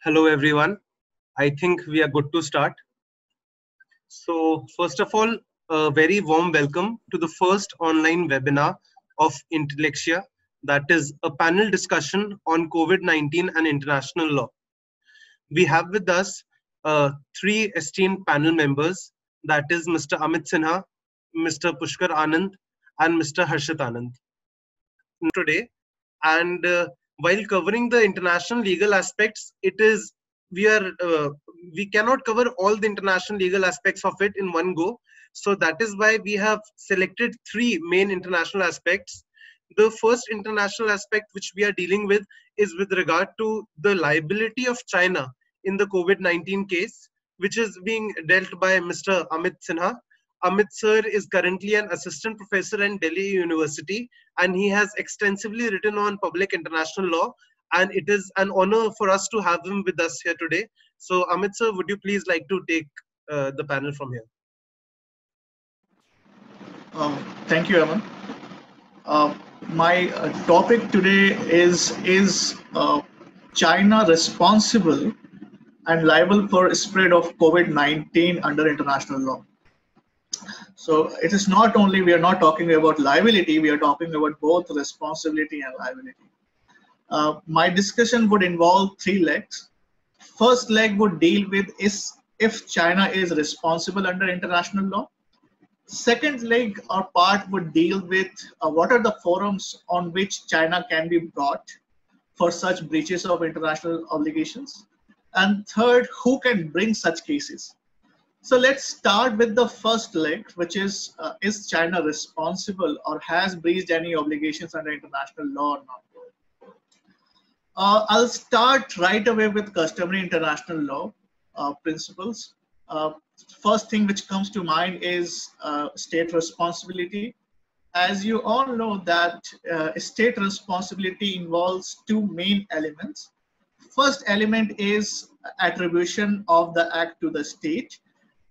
Hello, everyone. I think we are good to start. So, first of all, a very warm welcome to the first online webinar of Intellexia, that is a panel discussion on COVID-19 and international law. We have with us three esteemed panel members, that is Mr. Amit Sinha, Mr. Pushkar Anand, and Mr. Harshit Anand today. And while covering the international legal aspects, we cannot cover all the international legal aspects of it in one go. So that is why we have selected three main international aspects. The first international aspect which we are dealing with is with regard to the liability of China in the COVID-19 case, which is being dealt by Mr. Amit Sinha. Amit sir is currently an assistant professor at Delhi University, and he has extensively written on public international law, and it is an honor for us to have him with us here today. So Amit sir, would you please like to take the panel from here? Thank you, Aman. My topic today is China responsible and liable for spread of COVID-19 under international law. So it is not only, we are not talking about liability, we are talking about both responsibility and liability. My discussion would involve three legs. First leg would deal with if China is responsible under international law. Second leg or part would deal with what are the forums on which China can be brought for such breaches of international obligations. And third, who can bring such cases. So let's start with the first leg, which is China responsible or has breached any obligations under international law or not? I'll start right away with customary international law principles. First thing which comes to mind is state responsibility. As you all know that state responsibility involves two main elements. First element is attribution of the act to the state.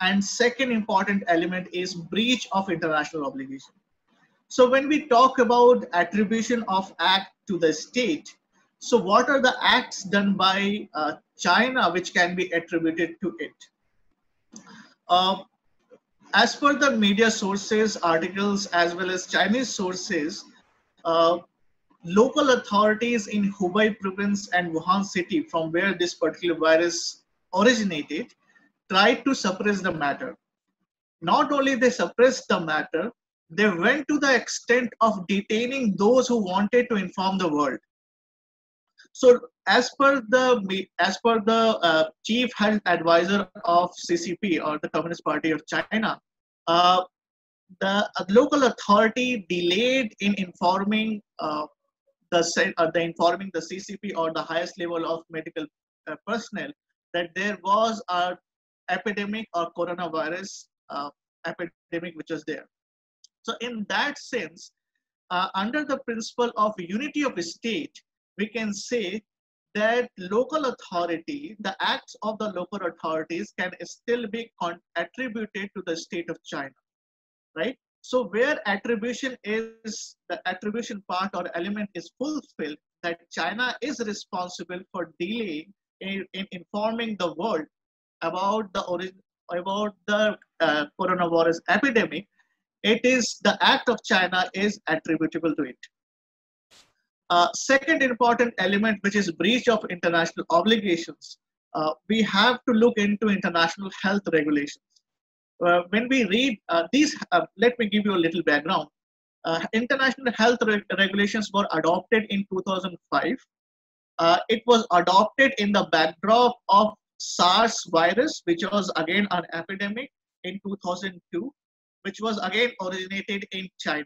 And second important element is breach of international obligation. So when we talk about attribution of act to the state, so what are the acts done by China which can be attributed to it? As per the media sources, articles, as well as Chinese sources, local authorities in Hubei province and Wuhan city, from where this particular virus originated, tried to suppress the matter. Not only they suppressed the matter, they went to the extent of detaining those who wanted to inform the world. So as per the chief health advisor of CCP, or the Communist Party of China, the local authority delayed in informing the CCP or the highest level of medical personnel that there was a epidemic or coronavirus epidemic which was there. So in that sense, under the principle of unity of state, we can say that local authority, the acts of the local authorities can still be attributed to the state of China, right? So where attribution is, the attribution part or element is fulfilled, that China is responsible for delaying in informing the world about the coronavirus epidemic, it is the act of China is attributable to it. Second important element, which is breach of international obligations, we have to look into international health regulations. When we read these, let me give you a little background. International health regulations were adopted in 2005. It was adopted in the backdrop of SARS virus, which was again an epidemic in 2002, which was again originated in China.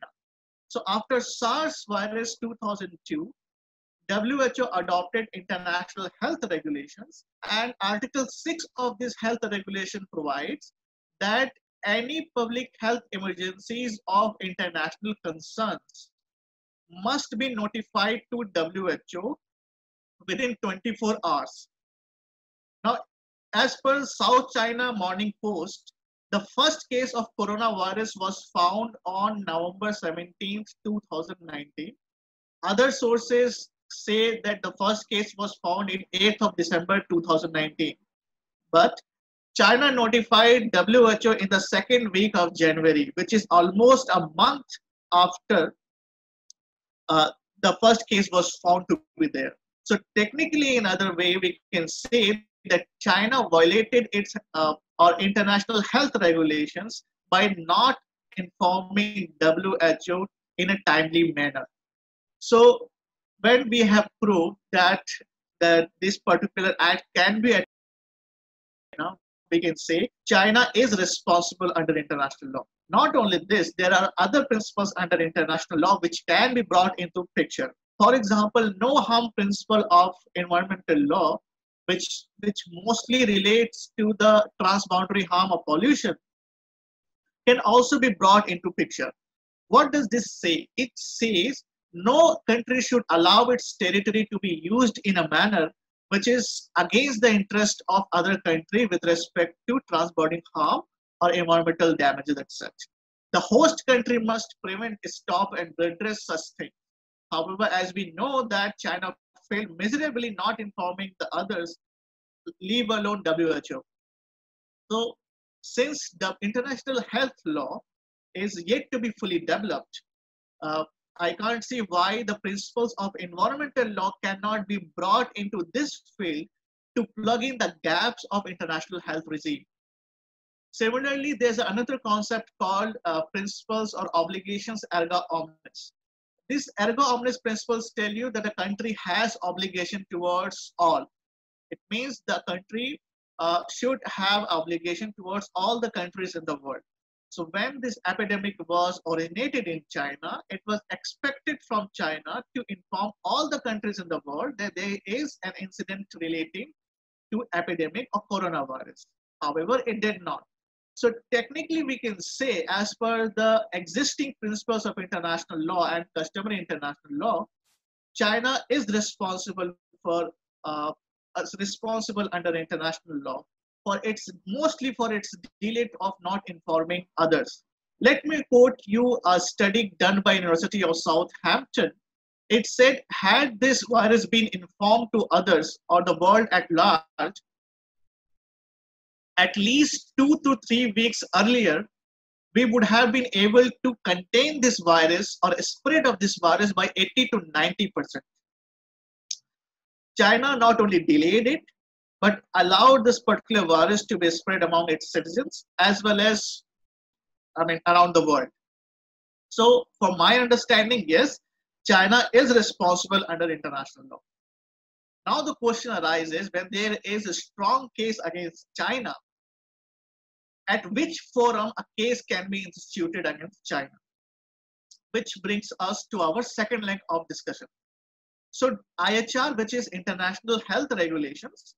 So after SARS virus 2002, WHO adopted international health regulations, and Article 6 of this health regulation provides that any public health emergencies of international concerns must be notified to WHO within 24 hours. Now, as per South China Morning Post, the first case of coronavirus was found on November 17, 2019. Other sources say that the first case was found in 8th of December 2019. But China notified WHO in the second week of January, which is almost a month after the first case was found to be there. So technically, in other way, we can say that China violated its or international health regulations by not informing WHO in a timely manner. So when we have proved that this particular act can be, we can say China is responsible under international law. Not only this, there are other principles under international law which can be brought into picture. For example, no harm principle of environmental law, which mostly relates to the transboundary harm of pollution, can also be brought into picture. What does this say? It says no country should allow its territory to be used in a manner which is against the interest of other country with respect to transboundary harm or environmental damages as such. The host country must prevent, stop, and redress such things. However, as we know that China failed miserably not informing the others, leave alone WHO. So, since the international health law is yet to be fully developed, I can't see why the principles of environmental law cannot be brought into this field to plug in the gaps of international health regime. Similarly, there's another concept called principles or obligations erga omnes. These erga omnes principles tell you that a country has obligation towards all. It means the country should have obligation towards all the countries in the world. So when this epidemic was originated in China, it was expected from China to inform all the countries in the world that there is an incident relating to epidemic of coronavirus. However, it did not. So technically we can say, as per the existing principles of international law and customary international law, China is responsible for responsible under international law mostly for its delay of not informing others. Let me quote you a study done by University of Southampton. It said, had this virus been informed to others or the world at large, at least 2 to 3 weeks earlier, we would have been able to contain this virus or spread of this virus by 80 to 90%. China not only delayed it, but allowed this particular virus to be spread among its citizens as well as, around the world. So for my understanding, yes, China is responsible under international law. Now the question arises, when there is a strong case against China, at which forum a case can be instituted against China? Which brings us to our second leg of discussion. So IHR, which is International Health Regulations,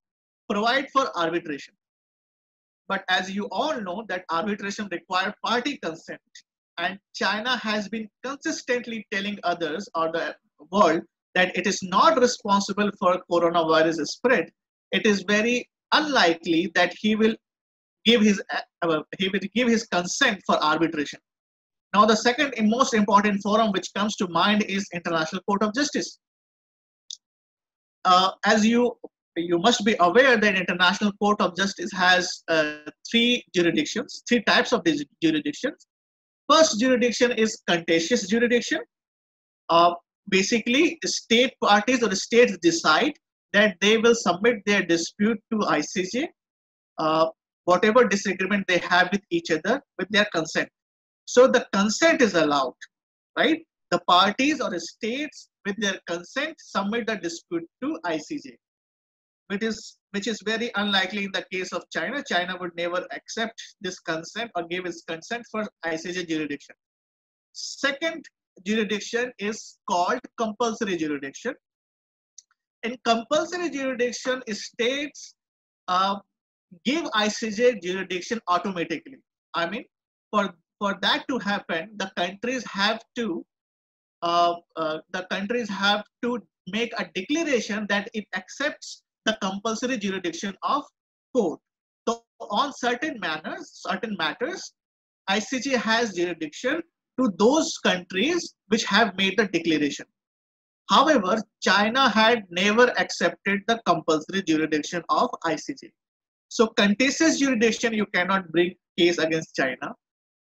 provide for arbitration. But as you all know that arbitration requires party consent, and China has been consistently telling others or the world that it is not responsible for coronavirus spread. It is very unlikely that he will give his consent for arbitration. Now the second and most important forum which comes to mind is International Court of Justice. As you must be aware that International Court of Justice has three types of these jurisdictions. First jurisdiction is contentious jurisdiction. Basically, state parties or the states decide that they will submit their dispute to ICJ, whatever disagreement they have with each other, with their consent. So the consent is allowed, right? The parties or the states with their consent submit the dispute to ICJ. Which is very unlikely in the case of China. China would never accept this consent or give its consent for ICJ jurisdiction. Second jurisdiction is called compulsory jurisdiction. In compulsory jurisdiction, states give ICJ jurisdiction automatically. For that to happen, the countries have to make a declaration that it accepts the compulsory jurisdiction of court. So on certain matters, ICJ has jurisdiction to those countries which have made the declaration. However, China had never accepted the compulsory jurisdiction of ICJ. So contentious jurisdiction, you cannot bring case against China.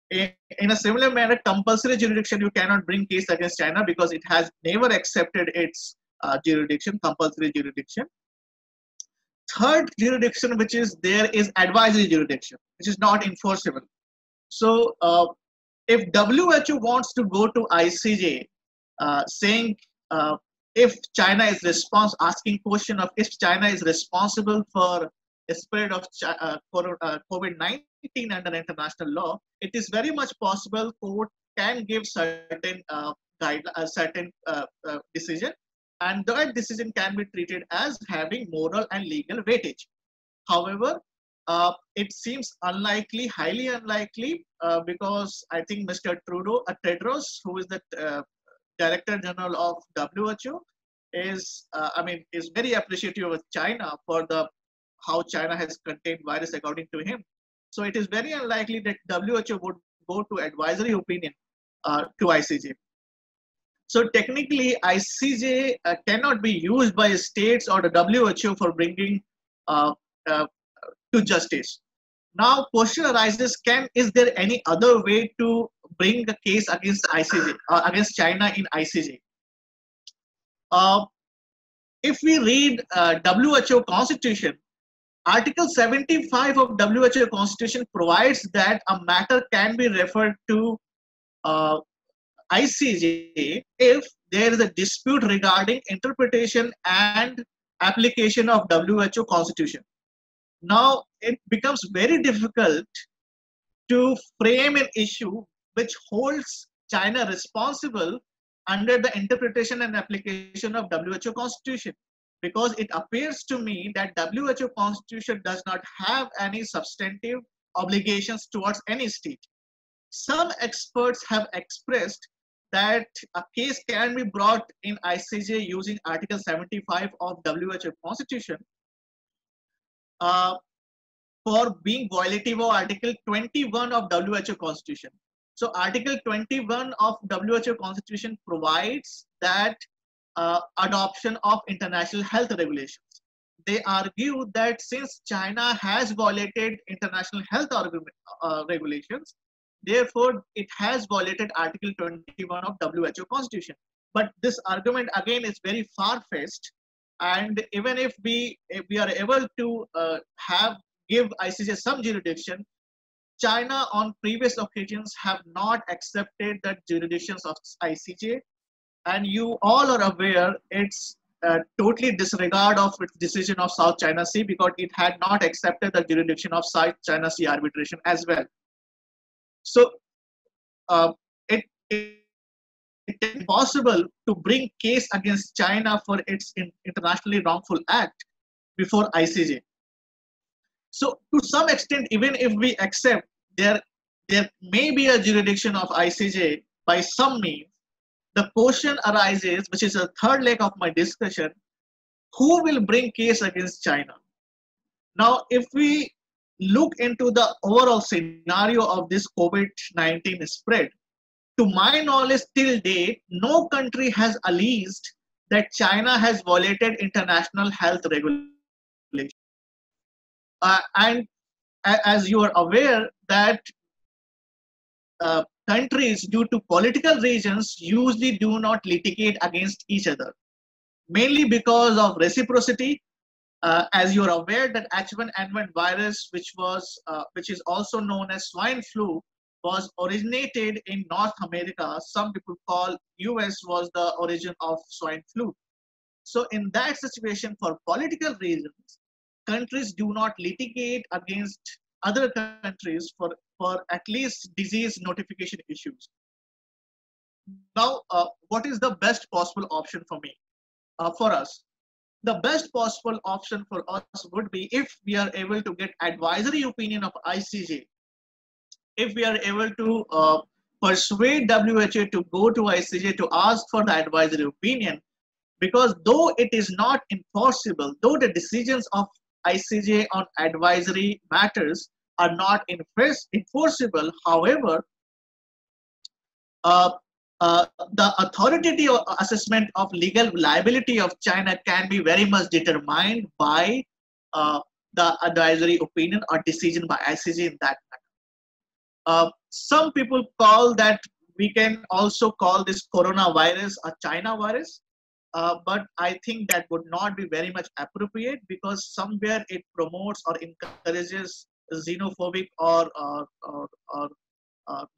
In a similar manner, compulsory jurisdiction, you cannot bring case against China because it has never accepted its jurisdiction, compulsory jurisdiction. Third jurisdiction which is there is advisory jurisdiction, which is not enforceable. So if WHO wants to go to ICJ saying if China is asking question of if China is responsible for the spread of COVID-19 under international law, it is very much possible court can give certain decision, and that decision can be treated as having moral and legal weightage. However, it seems unlikely, highly unlikely, because I think Mr. Tedros, who is the Director General of WHO, is very appreciative of China for how China has contained virus according to him. So it is very unlikely that WHO would go to advisory opinion to ICJ. So technically, ICJ cannot be used by states or the WHO for bringing to justice. Now, question arises: is there any other way to bring the case against ICJ against China in ICJ? If we read WHO Constitution, Article 75 of WHO Constitution provides that a matter can be referred to ICJ if there is a dispute regarding interpretation and application of WHO Constitution. Now, it becomes very difficult to frame an issue which holds China responsible under the interpretation and application of WHO Constitution, because it appears to me that WHO Constitution does not have any substantive obligations towards any state. Some experts have expressed that a case can be brought in ICJ using Article 75 of WHO Constitution for being violative of Article 21 of WHO Constitution. So Article 21 of WHO Constitution provides that adoption of international health regulations. They argue that since China has violated international health regulations, therefore it has violated Article 21 of WHO Constitution. But this argument again is very far-fetched, and even if we are able to give ICJ some jurisdiction, China on previous occasions have not accepted the jurisdictions of ICJ, and you all are aware it's totally disregard of its decision of South China Sea because it had not accepted the jurisdiction of South China Sea arbitration as well. So it is possible to bring case against China for its internationally wrongful act before ICJ. So to some extent, even if we accept there may be a jurisdiction of ICJ by some means, the question arises, which is a third leg of my discussion: who will bring case against China? Now, if we look into the overall scenario of this COVID-19 spread, to my knowledge till date, no country has alleged that China has violated international health regulations. And as you are aware that countries, due to political reasons, usually do not litigate against each other, mainly because of reciprocity. As you are aware that H1N1 virus, which is also known as swine flu, was originated in North America. Some people call US was the origin of swine flu. So in that situation, for political reasons, countries do not litigate against other countries for at least disease notification issues. Now, what is the best possible option for me, for us? The best possible option for us would be if we are able to get advisory opinion of ICJ, if we are able to persuade WHO to go to ICJ to ask for the advisory opinion, because though it is not enforceable, though the decisions of ICJ on advisory matters are not enforceable, however, the authority or assessment of legal liability of China can be very much determined by the advisory opinion or decision by ICJ in that matter. Some people call that, we can also call this coronavirus a China virus, but I think that would not be very much appropriate, because somewhere it promotes or encourages xenophobic or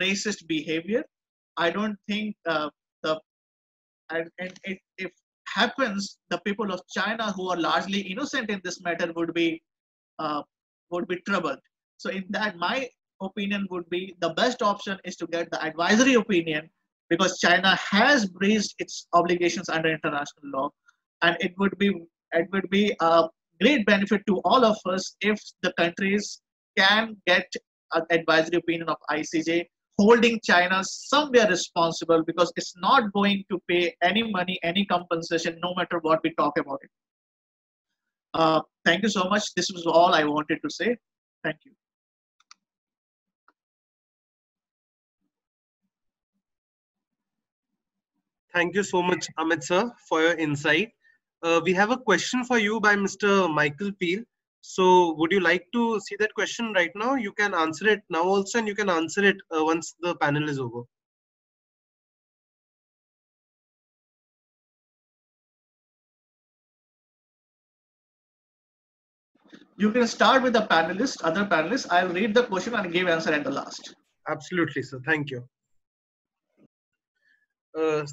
racist behavior. I don't think the and it, if happens, the people of China who are largely innocent in this matter uh, would be troubled. So in that, my opinion would be the best option is to get the advisory opinion, because China has breached its obligations under international law, and it would be a great benefit to all of us if the countries can get an advisory opinion of ICJ holding China somewhere responsible, because it's not going to pay any money, any compensation, no matter what we talk about it. Thank you so much. This was all I wanted to say. Thank you. Thank you so much, Amit sir, for your insight. We have a question for you by Mr. Michael Peel. So would you like to see that question right now? You can answer it now also, and you can answer it once the panel is over. You can start with the panelists, other panelists. I'll read the question and give answer at the last. Absolutely, sir. Thank you.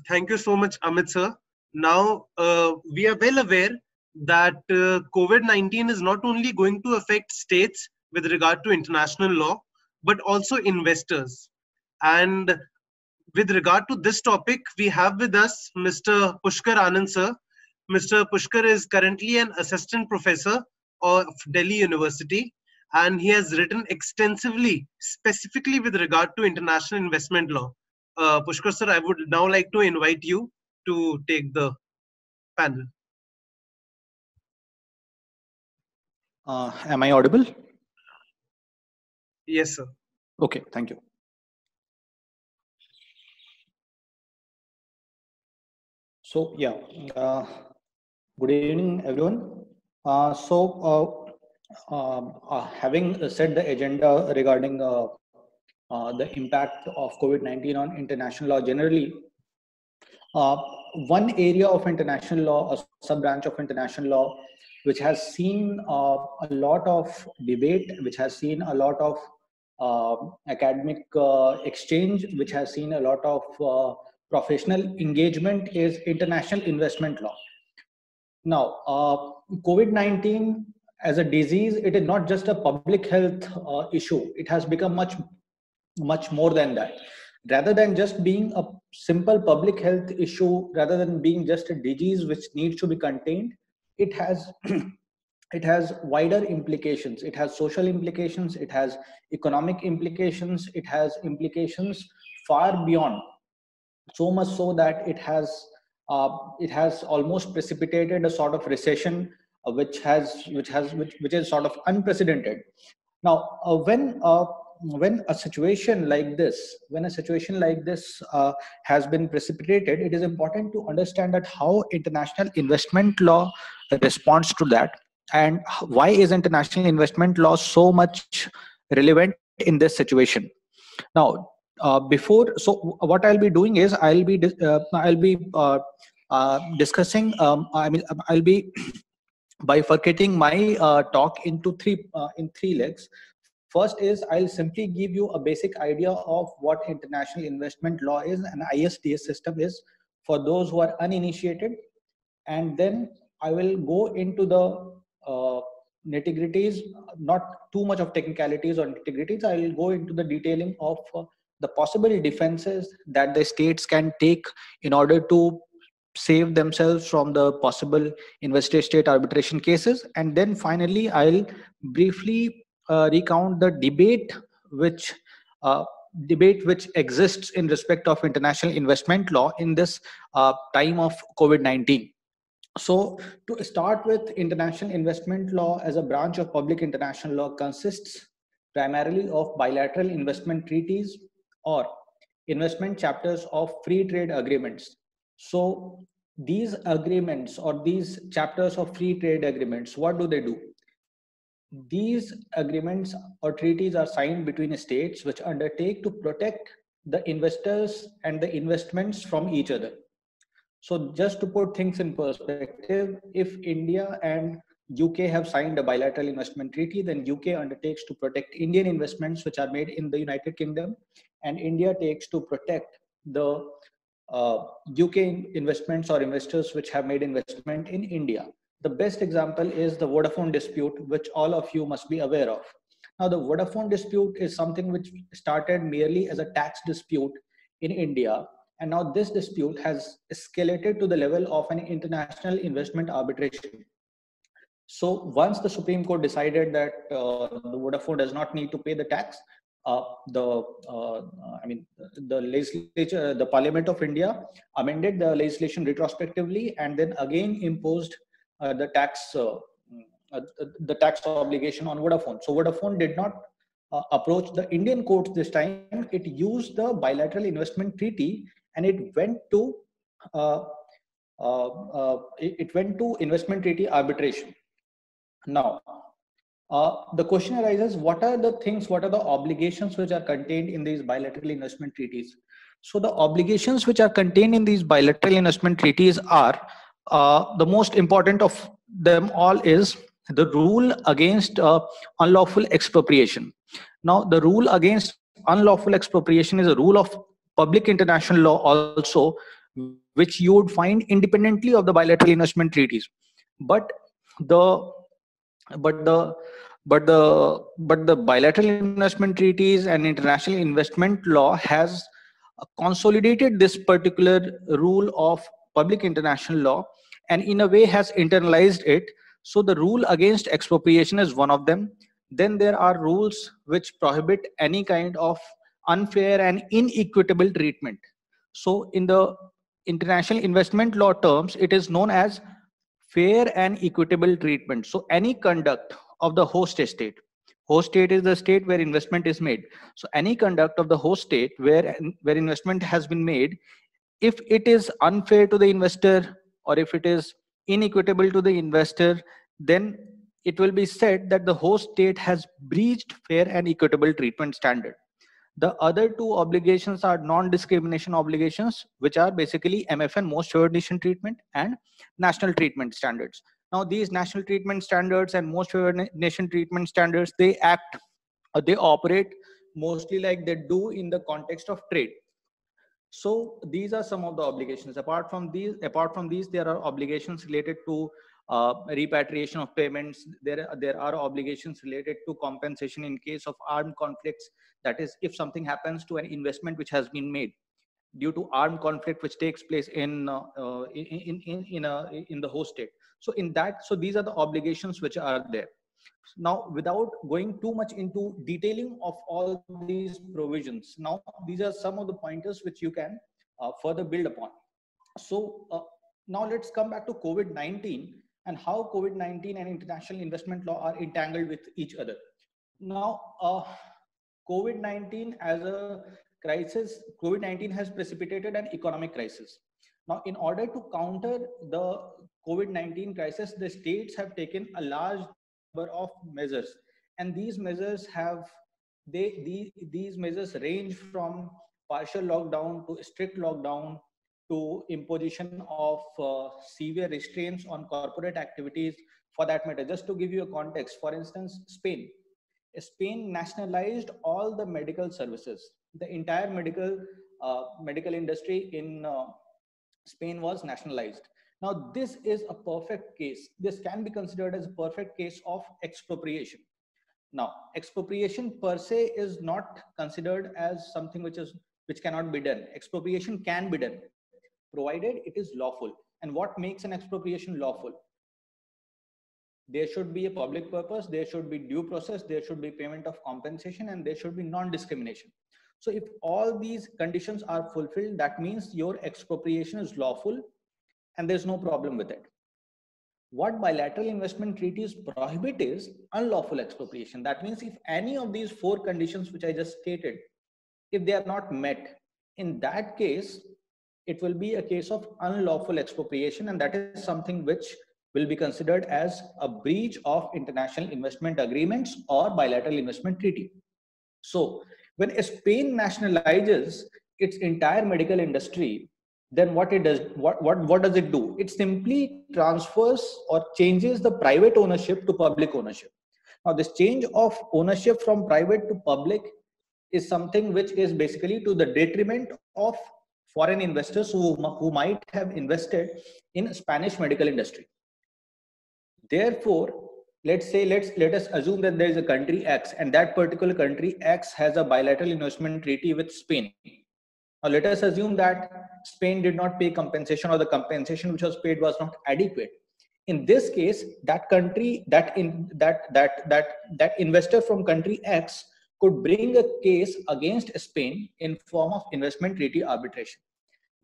Thank you so much, Amit sir. Now, we are well aware that COVID-19 is not only going to affect states with regard to international law, but also investors. And with regard to this topic, we have with us Mr. Pushkar Anand sir. Mr. Pushkar is currently an assistant professor of Delhi University, and he has written extensively, specifically with regard to international investment law. Pushkar sir, I would now like to invite you to take the panel. Am I audible? Yes, sir. Okay, thank you. So, yeah, good evening, everyone. Having set the agenda regarding the impact of COVID-19 on international law generally, one area of international law, a sub-branch of international law, which has seen a lot of debate, which has seen a lot of academic exchange, which has seen a lot of professional engagement, is international investment law. Now, COVID-19 as a disease, it is not just a public health issue. It has become much more than that. Rather than just being a simple public health issue, rather than being just a disease which needs to be contained, it has it has wider implications. It has social implications, it has economic implications, it has implications far beyond, so much so that it has almost precipitated a sort of recession, which is sort of unprecedented. Now, when a situation like this has been precipitated, it is important to understand that how international investment law responds to that, and why is international investment law so much relevant in this situation. Now, what I'll be doing is I'll be discussing. I'll be bifurcating my talk into three legs. First is I'll simply give you a basic idea of what international investment law is and ISDS system is for those who are uninitiated, and then I will go into the nitty-gritties, not too much of technicalities or nitty-gritties. I will go into the detailing of the possible defenses that the states can take in order to save themselves from the possible investor-state arbitration cases. And then finally, I'll briefly recount the debate which exists in respect of international investment law in this time of COVID-19. So to start with, international investment law as a branch of public international law consists primarily of bilateral investment treaties or investment chapters of free trade agreements. So these agreements or these chapters of free trade agreements, what do they do? These agreements or treaties are signed between states which undertake to protect the investors and the investments from each other. So just to put things in perspective, if India and UK have signed a bilateral investment treaty, then UK undertakes to protect Indian investments which are made in the United Kingdom, and India takes to protect the UK investments or investors which have made investment in India. The best example is the Vodafone dispute, which all of you must be aware of. Now, the Vodafone dispute is something which started merely as a tax dispute in India, and now this dispute has escalated to the level of an international investment arbitration. So once the Supreme Court decided that the Vodafone does not need to pay the tax, the legislature, the Parliament of India amended the legislation retrospectively and then again imposed the tax obligation on Vodafone. So Vodafone did not approach the Indian courts this time. It used the bilateral investment treaty, and it went to investment treaty arbitration. Now, the question arises: what are the things, what are the obligations which are contained in these bilateral investment treaties? So the obligations which are contained in these bilateral investment treaties are the most important of them all is the rule against unlawful expropriation. Now, the rule against unlawful expropriation is a rule of public international law also, which you would find independently of the bilateral investment treaties. But the bilateral investment treaties and international investment law has consolidated this particular rule of public international law and in a way has internalized it. So the rule against expropriation is one of them. Then there are rules which prohibit any kind of unfair and inequitable treatment. So in the international investment law terms, it is known as fair and equitable treatment. So any conduct of the host state is the state where investment is made. So any conduct of the host state where investment has been made, if it is unfair to the investor or if it is inequitable to the investor, then it will be said that the host state has breached fair and equitable treatment standard. The other two obligations are non-discrimination obligations, which are basically MFN, most favored nation treatment, and national treatment standards. Now, these national treatment standards and most favored nation treatment standards, they operate mostly like they do in the context of trade. So these are some of the obligations. Apart from these, there are obligations related to repatriation of payments. There are obligations related to compensation in case of armed conflicts. That is, if something happens to an investment which has been made due to armed conflict which takes place in the host state. So these are the obligations which are there. Now, without going too much into detailing of all these provisions, now these are some of the pointers which you can further build upon. So now let's come back to COVID-19 and how COVID-19 and international investment law are entangled with each other. Now, COVID-19 as a crisis, COVID-19 has precipitated an economic crisis. Now, in order to counter the COVID-19 crisis, the states have taken a large number of measures, and these measures these measures range from partial lockdown to strict lockdown to imposition of severe restraints on corporate activities. For that matter, just to give you a context, for instance, Spain nationalized all the medical services. The entire medical industry in Spain was nationalized. Now, this is a perfect case. This can be considered as a perfect case of expropriation. Now, expropriation per se is not considered as something which cannot be done. Expropriation can be done, provided it is lawful. And what makes an expropriation lawful? There should be a public purpose, there should be due process, there should be payment of compensation, and there should be non-discrimination. So if all these conditions are fulfilled, that means your expropriation is lawful and there's no problem with it. What bilateral investment treaties prohibit is unlawful expropriation. That means if any of these four conditions which I just stated, if they are not met, in that case, it will be a case of unlawful expropriation, and that is something which will be considered as a breach of international investment agreements or bilateral investment treaty. So when Spain nationalizes its entire medical industry, then what it does, what does it do? It simply transfers or changes the private ownership to public ownership. Now, this change of ownership from private to public is something which is basically to the detriment of foreign investors who might have invested in Spanish medical industry. Therefore, let us assume that there is a country X, and that particular country X has a bilateral investment treaty with Spain. Now let us assume that Spain did not pay compensation, or the compensation which was paid was not adequate. In this case, that country, that investor from country X could bring a case against Spain in form of investment treaty arbitration.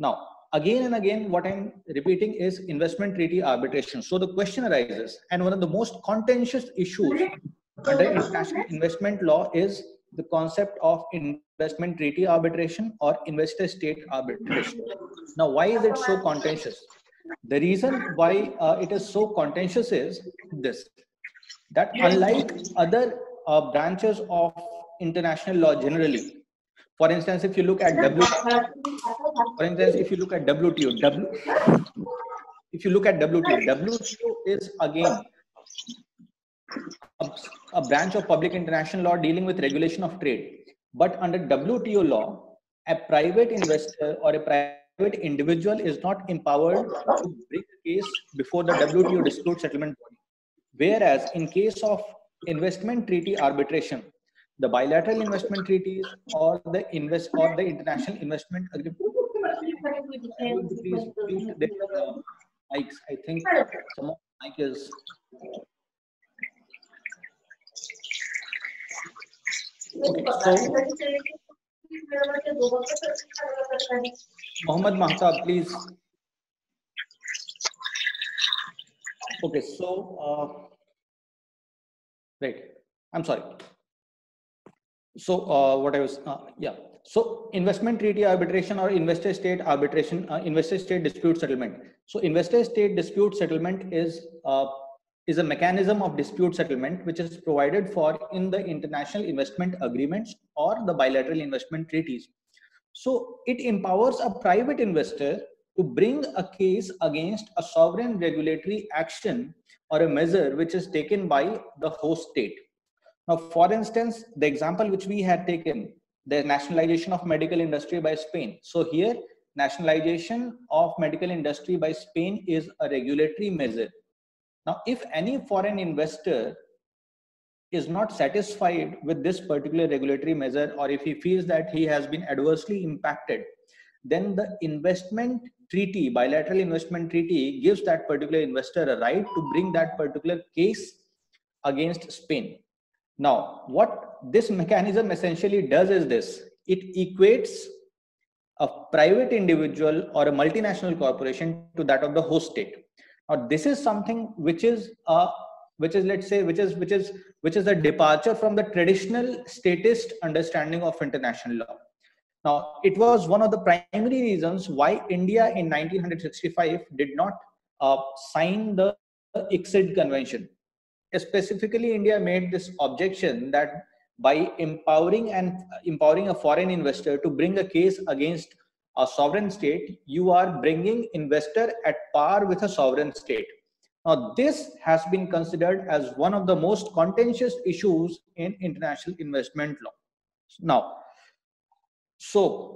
Now, again and again, what I'm repeating is investment treaty arbitration. So the question arises, and one of the most contentious issues under international investment law is the concept of investment treaty arbitration or investor state arbitration. Now, why is it so contentious? The reason why it is so contentious is this, that unlike other branches of international law generally, for instance, if you look at WTO, WTO is again a branch of public international law dealing with regulation of trade. But under WTO law, a private investor or a private individual is not empowered to bring a case before the WTO dispute settlement body. Whereas in case of investment treaty arbitration, the bilateral investment treaties or the international investment agreement. Please mute their mics. I think some of the mic is. Okay, so Mohammed Mahtab, please. Okay, so right. I'm sorry. So what I was, yeah. So investment treaty arbitration or investor state arbitration, investor state dispute settlement. So investor state dispute settlement is a mechanism of dispute settlement which is provided for in the international investment agreements or the bilateral investment treaties. So it empowers a private investor to bring a case against a sovereign regulatory action or a measure which is taken by the host state. Now, for instance, the example which we had taken, the nationalization of medical industry by Spain. So here, nationalization of medical industry by Spain is a regulatory measure. Now, if any foreign investor is not satisfied with this particular regulatory measure, or if he feels that he has been adversely impacted, then the investment treaty, bilateral investment treaty, gives that particular investor a right to bring that particular case against Spain. Now, what this mechanism essentially does is this: it equates a private individual or a multinational corporation to that of the host state. Now, this is something which is a departure from the traditional statist understanding of international law. Now, it was one of the primary reasons why India in 1965 did not sign the ICSID convention. Specifically, India made this objection that by empowering a foreign investor to bring a case against a sovereign state, you are bringing investor at par with a sovereign state. Now, this has been considered as one of the most contentious issues in international investment law. Now, so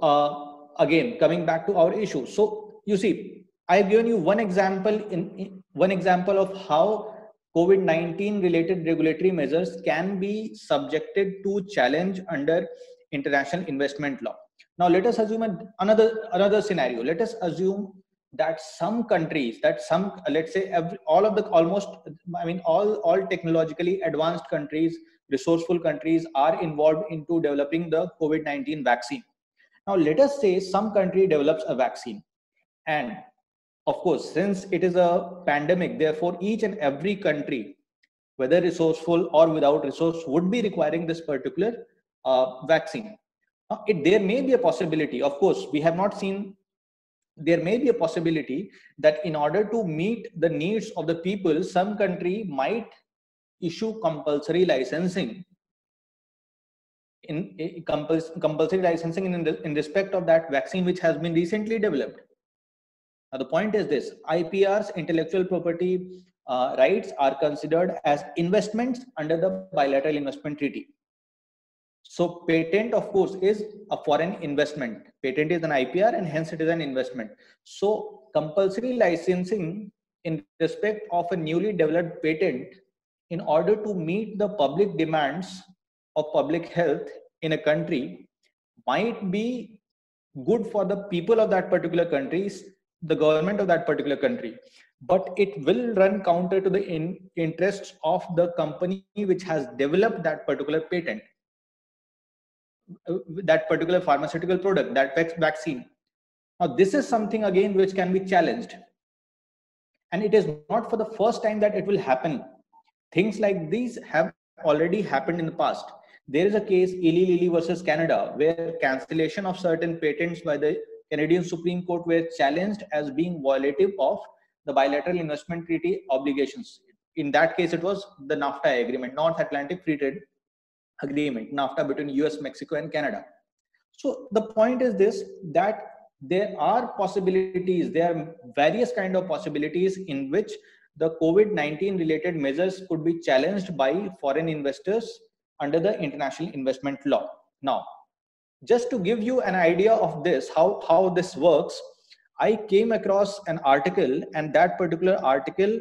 again, coming back to our issue. So you see, I've given you one example of how COVID-19 related regulatory measures can be subjected to challenge under international investment law. Now let us assume another scenario. Let us assume that some countries, let's say all technologically advanced countries, resourceful countries are involved into developing the COVID-19 vaccine. Now let us say some country develops a vaccine, and of course, since it is a pandemic, therefore each and every country, whether resourceful or without resource, would be requiring this particular vaccine. There may be a possibility, of course, we have not seen, there may be a possibility that in order to meet the needs of the people, some country might issue compulsory licensing compulsory licensing in respect of that vaccine which has been recently developed. Now the point is this: IPR's intellectual property rights are considered as investments under the bilateral investment treaty. So patent, of course, is a foreign investment. Patent is an IPR and hence it is an investment. So compulsory licensing in respect of a newly developed patent in order to meet the public demands of public health in a country might be good for the people of that particular country, the government of that particular country, but it will run counter to the interests of the company which has developed that particular patent, that particular pharmaceutical product, that vaccine. Now this is something again which can be challenged, and it is not for the first time that it will happen. Things like these have already happened in the past. There is a case, Eli Lilly versus Canada, where cancellation of certain patents by the Canadian Supreme Court were challenged as being violative of the bilateral investment treaty obligations. In that case, it was the NAFTA agreement, North Atlantic Free Trade Agreement, NAFTA, between US, Mexico and Canada. So the point is this, that there are possibilities, there are various kind of possibilities in which the COVID-19 related measures could be challenged by foreign investors under the international investment law. Now, just to give you an idea of this, how this works, I came across an article, and that particular article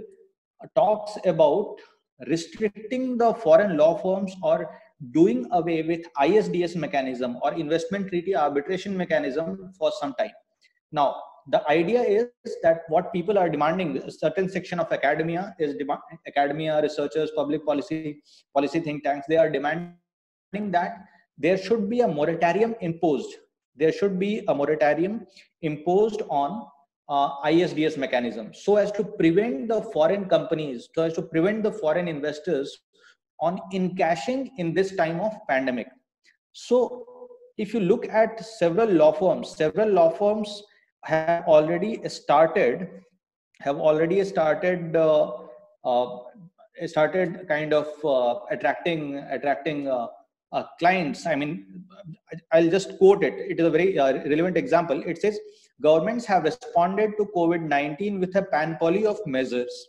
talks about restricting the foreign law firms or doing away with ISDS mechanism or investment treaty arbitration mechanism for some time. Now, the idea is that what people are demanding, a certain section of academia is academia, researchers, public policy think tanks, they are demanding that there should be a moratorium imposed. There should be a moratorium imposed on ISDS mechanism, so as to prevent the foreign companies, so as to prevent the foreign investors on encashing in this time of pandemic. So if you look at several law firms have already started kind of attracting clients. I mean, I'll just quote it. It is a very relevant example. It says, governments have responded to COVID-19 with a panoply of measures,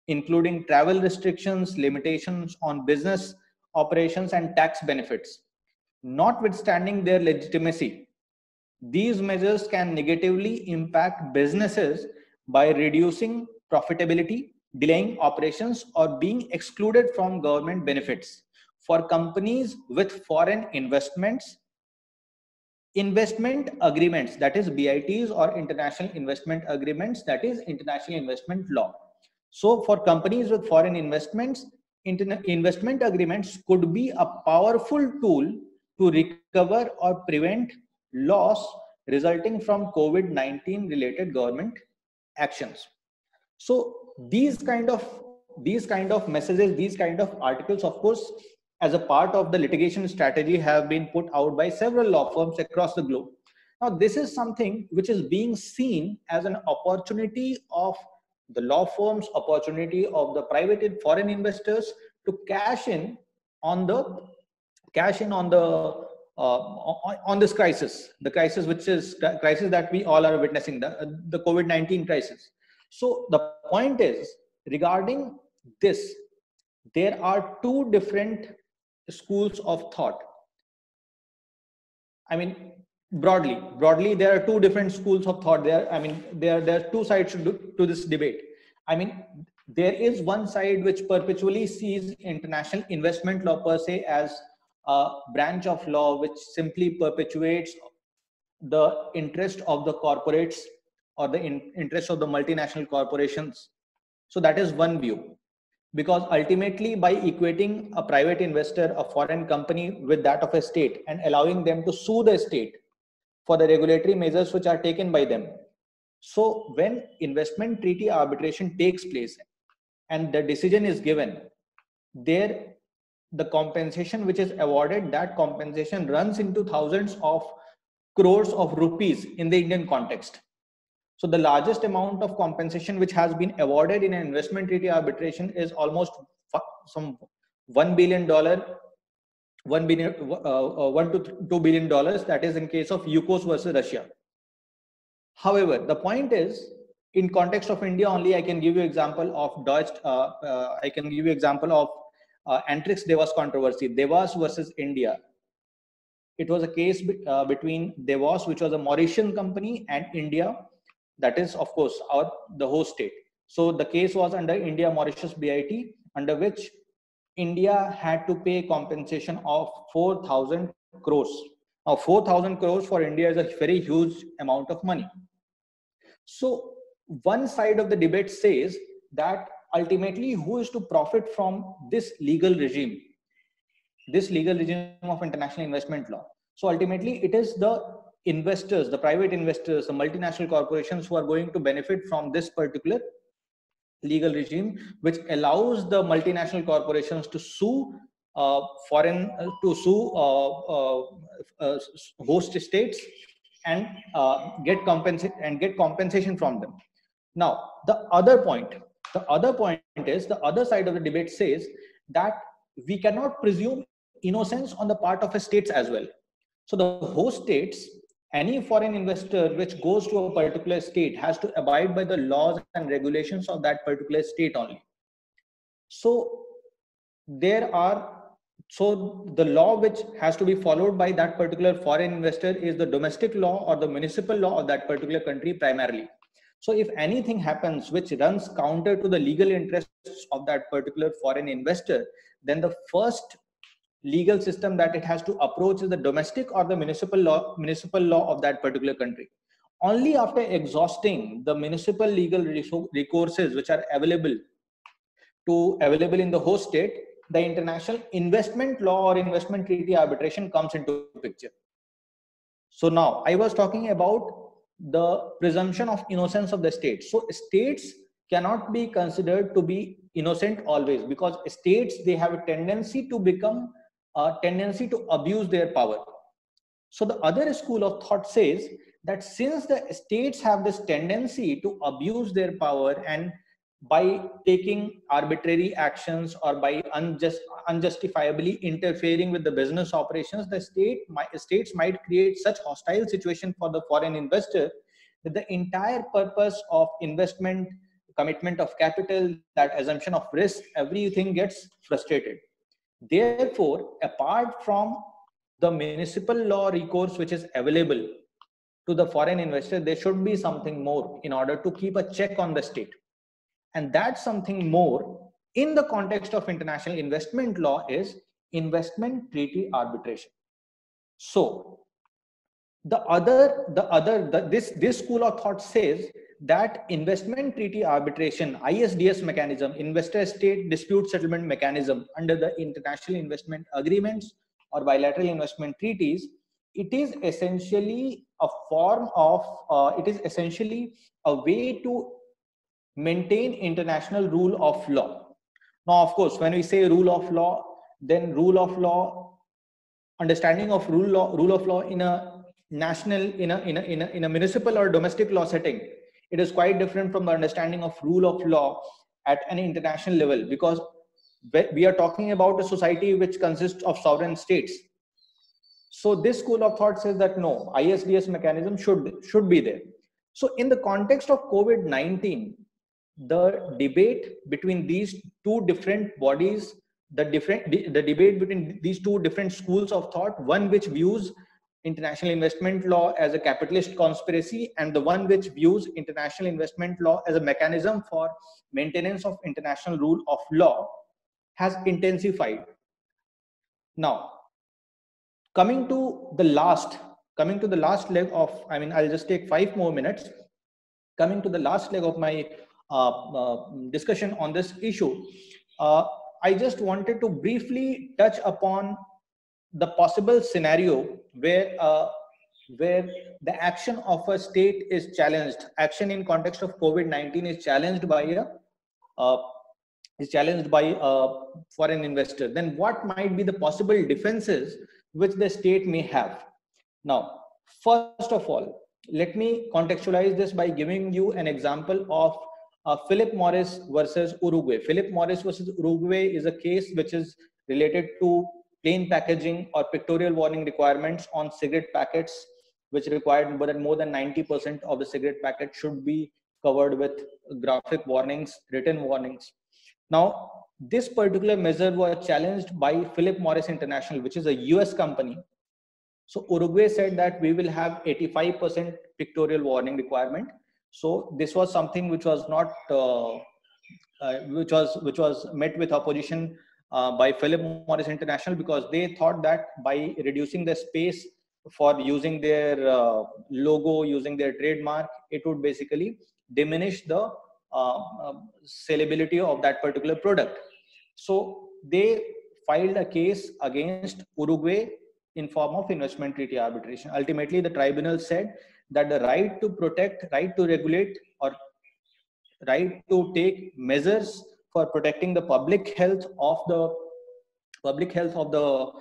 including travel restrictions, limitations on business operations and tax benefits. Notwithstanding their legitimacy, these measures can negatively impact businesses by reducing profitability, delaying operations, or being excluded from government benefits. For companies with foreign investment agreements, that is BITs, or international investment agreements, that is international investment law. So for companies with foreign investment agreements could be a powerful tool to recover or prevent loss resulting from COVID-19 related government actions. So these kind of messages, these kind of articles, of course, as a part of the litigation strategy, have been put out by several law firms across the globe. Now, this is something which is being seen as an opportunity of the law firms, opportunity of the private and foreign investors to cash in on this crisis, the crisis which is crisis that we all are witnessing, the COVID-19 crisis. So the point is, regarding this, there are two different schools of thought. I mean, broadly, there are two different schools of thought. There are two sides to this debate. I mean, there is one side which perpetually sees international investment law per se as a branch of law which simply perpetuates the interest of the corporates or the interest of the multinational corporations. So that is one view, because ultimately, by equating a private investor, a foreign company, with that of a state and allowing them to sue the state for the regulatory measures which are taken by them. So when investment treaty arbitration takes place and the decision is given, there the compensation which is awarded, that compensation runs into thousands of crores of rupees in the Indian context. So the largest amount of compensation which has been awarded in an investment treaty arbitration is almost some $1 billion, $1 to $2 billion. That is in case of Yukos versus Russia. However, the point is, in context of India only, I can give you example of Antrix Devas controversy, Devas versus India. It was a case between Devas, which was a Mauritian company, and India, that is, of course, the host state. So the case was under India-Mauritius BIT, under which India had to pay compensation of 4,000 crores. Now, 4,000 crores for India is a very huge amount of money. So one side of the debate says that ultimately who is to profit from this legal regime of international investment law? So ultimately it is the investors, the private investors, the multinational corporations who are going to benefit from this particular legal regime, which allows the multinational corporations to sue host states and get compensation from them. Now, the other point is, the other side of the debate says that we cannot presume innocence on the part of states as well. So the host states, any foreign investor which goes to a particular state has to abide by the laws and regulations of that particular state only. So the law which has to be followed by that particular foreign investor is the domestic law or the municipal law of that particular country primarily. So if anything happens which runs counter to the legal interests of that particular foreign investor, then the first legal system that it has to approach is the domestic or the municipal law of that particular country. Only after exhausting the municipal legal recourses which are available in the host state, the international investment law or investment treaty arbitration comes into picture. So now I was talking about the presumption of innocence of the state. So states cannot be considered to be innocent always, because states, they have a tendency to abuse their power. So the other school of thought says that since the states have this tendency to abuse their power, and by taking arbitrary actions or by unjustifiably interfering with the business operations, the states might create such hostile situation for the foreign investor that the entire purpose of investment, commitment of capital, that assumption of risk, everything gets frustrated. Therefore, apart from the municipal law recourse which is available to the foreign investor, there should be something more in order to keep a check on the state. And that something more in the context of international investment law is investment treaty arbitration. So this school of thought says that investment treaty arbitration, ISDS mechanism, investor state dispute settlement mechanism under the international investment agreements or bilateral investment treaties, it is essentially a form of, it is essentially a way to maintain international rule of law. Now, of course, when we say rule of law, then rule of law, understanding of rule of law in a national, in a municipal or domestic law setting, it is quite different from the understanding of rule of law at an international level, because we are talking about a society which consists of sovereign states. So this school of thought says that no, ISDS mechanism should be there. So in the context of COVID-19, the debate between these two different bodies, the debate between these two different schools of thought, one which views international investment law as a capitalist conspiracy, and the one which views international investment law as a mechanism for maintenance of international rule of law, has intensified. Now, coming to the last leg of, I'll just take 5 more minutes. Coming to the last leg of my discussion on this issue, I just wanted to briefly touch upon the possible scenario where the action of a state is challenged. Action in context of COVID-19 is challenged by is challenged by a foreign investor, then what might be the possible defenses which the state may have? Now, first of all, let me contextualize this by giving you an example of Philip Morris versus Uruguay. Philip Morris versus Uruguay is a case which is related to plain packaging or pictorial warning requirements on cigarette packets, which required more than 90% of the cigarette packet should be covered with graphic warnings, written warnings. Now, this particular measure was challenged by Philip Morris International, which is a US company. So Uruguay said that we will have 85% pictorial warning requirement. So this was something which was not, which was met with opposition by Philip Morris International, because they thought that by reducing the space for using their logo, using their trademark, it would basically diminish the sellability of that particular product. So they filed a case against Uruguay in form of investment treaty arbitration. Ultimately, the tribunal said that the right to protect, right to regulate, or right to take measures for protecting the public health of the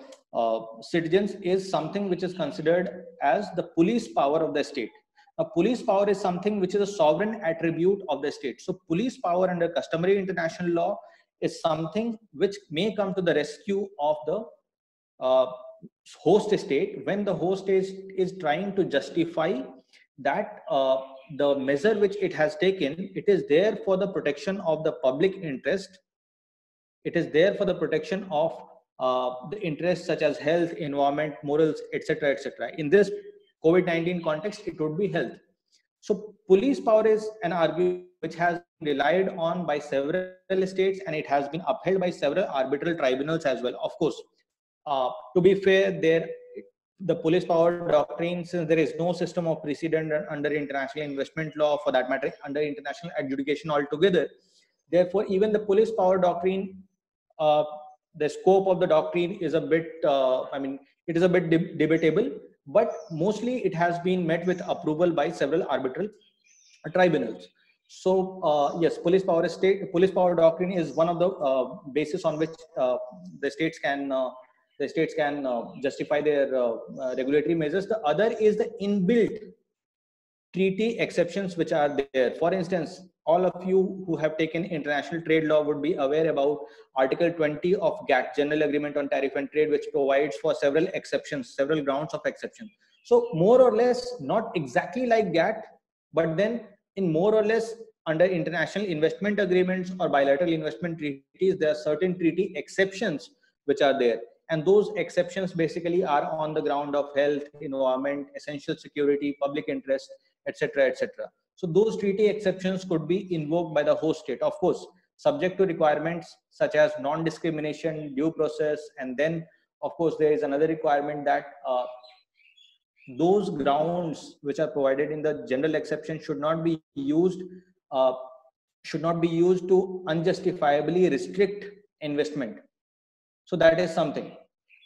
citizens is something which is considered as the police power of the state. Now, police power is something which is a sovereign attribute of the state. So police power under customary international law is something which may come to the rescue of the host state when the host is trying to justify that the measure which it has taken, it is there for the protection of the public interest. It is there for the protection of the interests such as health, environment, morals, etc., etc. In this COVID-19 context, it would be health. So police power is an argument which has been relied on by several states, and it has been upheld by several arbitral tribunals as well. Of course, to be fair, the police power doctrine, since there is no system of precedent under international investment law, for that matter, under international adjudication altogether, therefore, even the police power doctrine, the scope of the doctrine is a bit, it is a bit debatable, but mostly it has been met with approval by several arbitral tribunals. So yes, police power doctrine is one of the basis on which the states can justify their regulatory measures. The other is the inbuilt treaty exceptions which are there. For instance, all of you who have taken international trade law would be aware about Article 20 of GATT, General Agreement on Tariff and Trade, which provides for several exceptions, several grounds of exception. So more or less, not exactly like GATT, but then in more or less under international investment agreements or bilateral investment treaties, there are certain treaty exceptions which are there. And those exceptions basically are on the ground of health, environment, essential security, public interest, etc., etc. So those treaty exceptions could be invoked by the host state, of course, subject to requirements such as non-discrimination, due process, and then, of course, there is another requirement that those grounds which are provided in the general exception should not be used to unjustifiably restrict investment. So that is something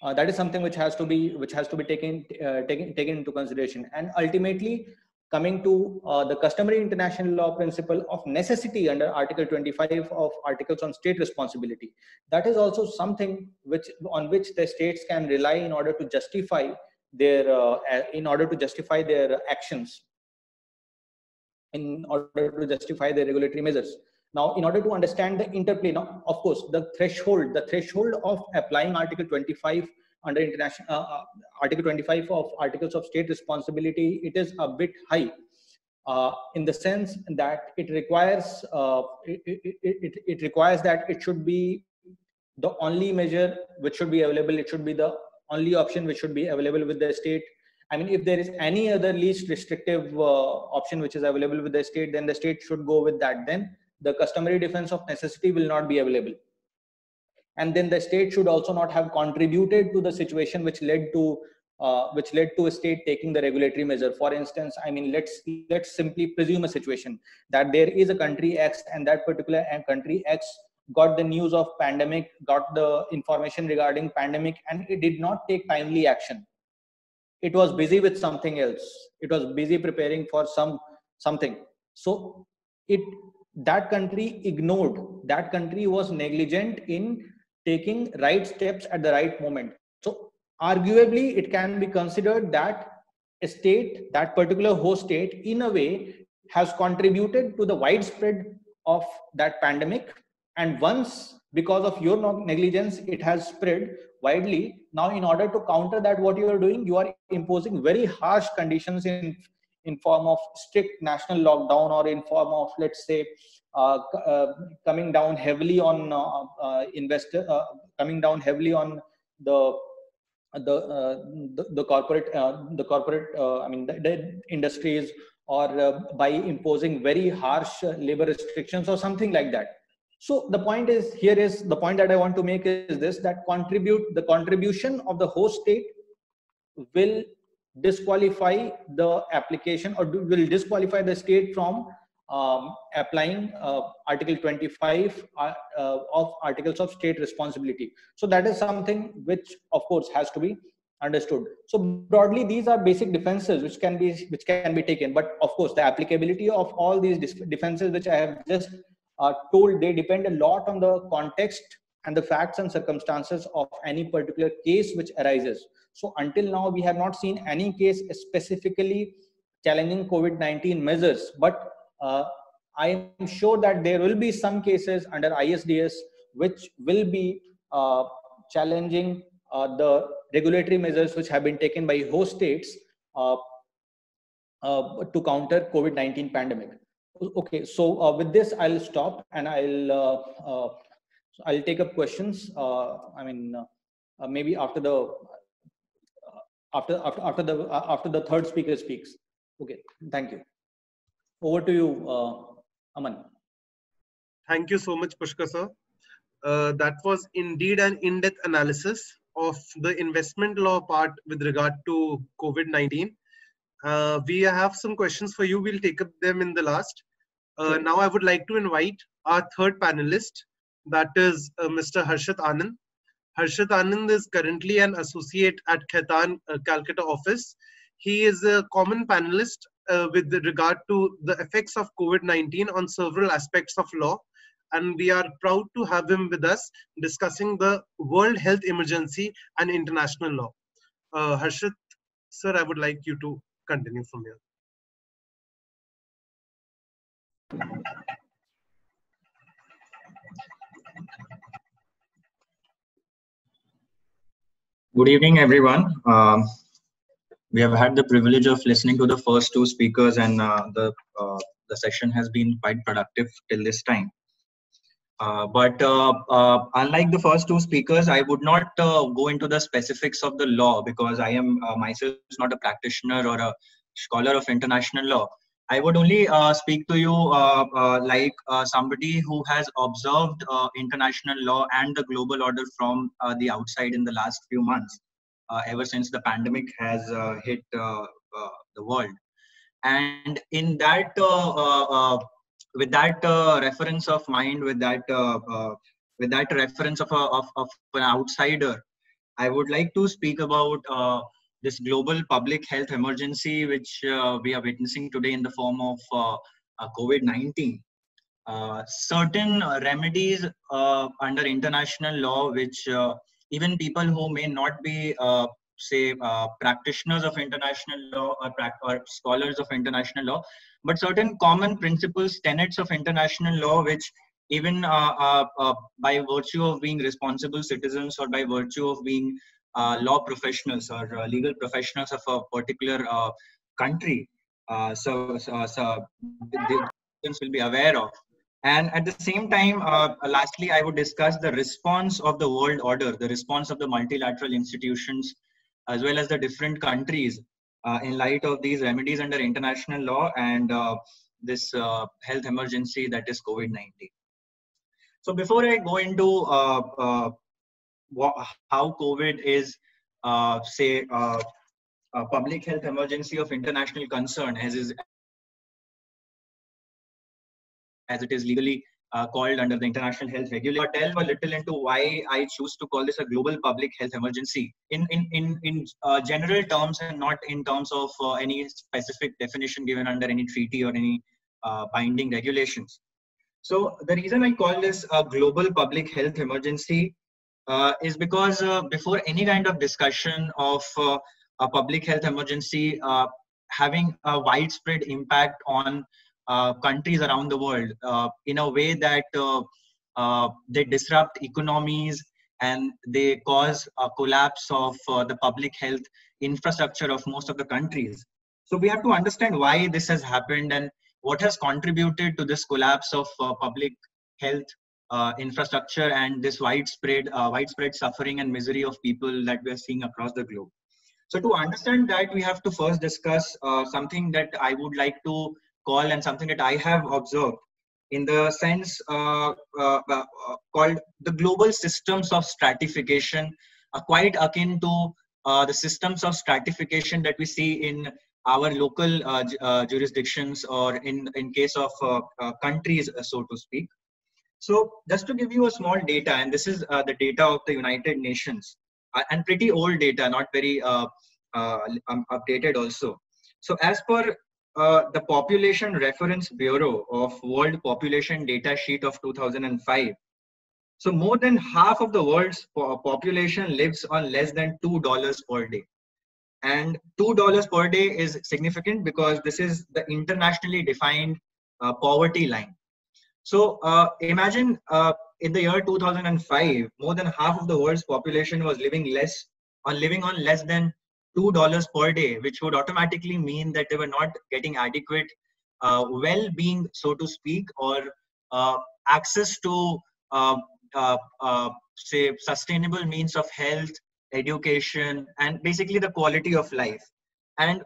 which has to be taken into consideration. And ultimately, coming to the customary international law principle of necessity under Article 25 of Articles on State Responsibility, that is also something on which the states can rely in order to justify their actions, in order to justify their regulatory measures. Now, in order to understand the interplay, now, of course, the threshold of applying Article 25 under international Article 25 of Articles of State Responsibility, it is a bit high, in the sense that it requires that it should be the only measure which should be available. It should be the only option which should be available with the state. I mean, if there is any other least restrictive option which is available with the state, then the state should go with that. Then the customary defense of necessity will not be available. And then the state should also not have contributed to the situation which led to a state taking the regulatory measure. For instance, I mean, let's simply presume a situation that there is a country X, and that particular country X got the news of pandemic, got the information regarding pandemic, and it did not take timely action. It was busy with something else. It was busy preparing for something. So that country ignored, that country was negligent in taking right steps at the right moment. So arguably it can be considered that a state, that particular host state, in a way has contributed to the widespread of that pandemic. And once, because of your negligence, it has spread widely. Now, in order to counter that, what you are doing, you are imposing very harsh conditions in form of strict national lockdown, or in form of, let's say, coming down heavily on coming down heavily on the corporate the industries, or by imposing very harsh labor restrictions or something like that. So the point is, here is the point that I want to make is this, that the contribution of the host state will disqualify the application, or will disqualify the state from applying Article 25 of Articles of State Responsibility. So that is something which, of course, has to be understood. So broadly, these are basic defenses which can be taken. But of course, the applicability of all these defenses which I have just told, they depend a lot on the context and the facts and circumstances of any particular case which arises. So until now, we have not seen any case specifically challenging COVID-19 measures, but I am sure that there will be some cases under ISDS which will be challenging the regulatory measures which have been taken by host states to counter COVID-19 pandemic. Okay, so with this I'll stop, and I'll take up questions. Maybe after the third speaker speaks. Okay, thank you. Over to you, Aman. Thank you so much, Pushkar sir. That was indeed an in-depth analysis of the investment law part with regard to COVID-19. We have some questions for you. We'll take up them in the last. Now I would like to invite our third panelist, that is Mr. Harshit Anand. Harshit Anand is currently an associate at Khaitan Calcutta office. He is a common panelist with regard to the effects of COVID-19 on several aspects of law. And we are proud to have him with us discussing the World Health Emergency and international law. Harshit, sir, I would like you to continue from here. Good evening, everyone. We have had the privilege of listening to the first two speakers, and the session has been quite productive till this time. But unlike the first two speakers, I would not go into the specifics of the law, because I am myself not a practitioner or a scholar of international law. I would only speak to you like somebody who has observed international law and the global order from the outside in the last few months, ever since the pandemic has hit the world. And in that, with that reference of mind, with that reference of an outsider, I would like to speak about this global public health emergency which we are witnessing today in the form of COVID-19. Certain remedies under international law, which even people who may not be practitioners of international law or scholars of international law, but certain common principles, tenets of international law, which even by virtue of being responsible citizens, or by virtue of being law professionals or legal professionals of a particular country, so the citizens will be aware of. And at the same time, lastly, I would discuss the response of the world order, the response of the multilateral institutions, as well as the different countries in light of these remedies under international law and this health emergency that is COVID-19. So before I go into how COVID is, a public health emergency of international concern, as it is legally called under the International Health Regulator, I'll delve a little into why I choose to call this a global public health emergency in general terms, and not in terms of any specific definition given under any treaty or any binding regulations. So the reason I call this a global public health emergency is because before any kind of discussion of a public health emergency having a widespread impact on countries around the world in a way that they disrupt economies and they cause a collapse of the public health infrastructure of most of the countries. So we have to understand why this has happened and what has contributed to this collapse of public health infrastructure and this widespread suffering and misery of people that we are seeing across the globe. So to understand that, we have to first discuss something that I would like to call and something that I have observed in the sense called the global systems of stratification, quite akin to the systems of stratification that we see in our local jurisdictions or in case of countries, so to speak. So just to give you a small data, and this is the data of the United Nations, and pretty old data, not very updated also. So as per the Population Reference Bureau of World Population Data Sheet of 2005, so more than half of the world's population lives on less than $2 per day. And $2 per day is significant because this is the internationally defined poverty line. So imagine in the year 2005, more than half of the world's population was living on less than $2 per day, which would automatically mean that they were not getting adequate well-being, so to speak, or access to say sustainable means of health, education, and basically the quality of life. And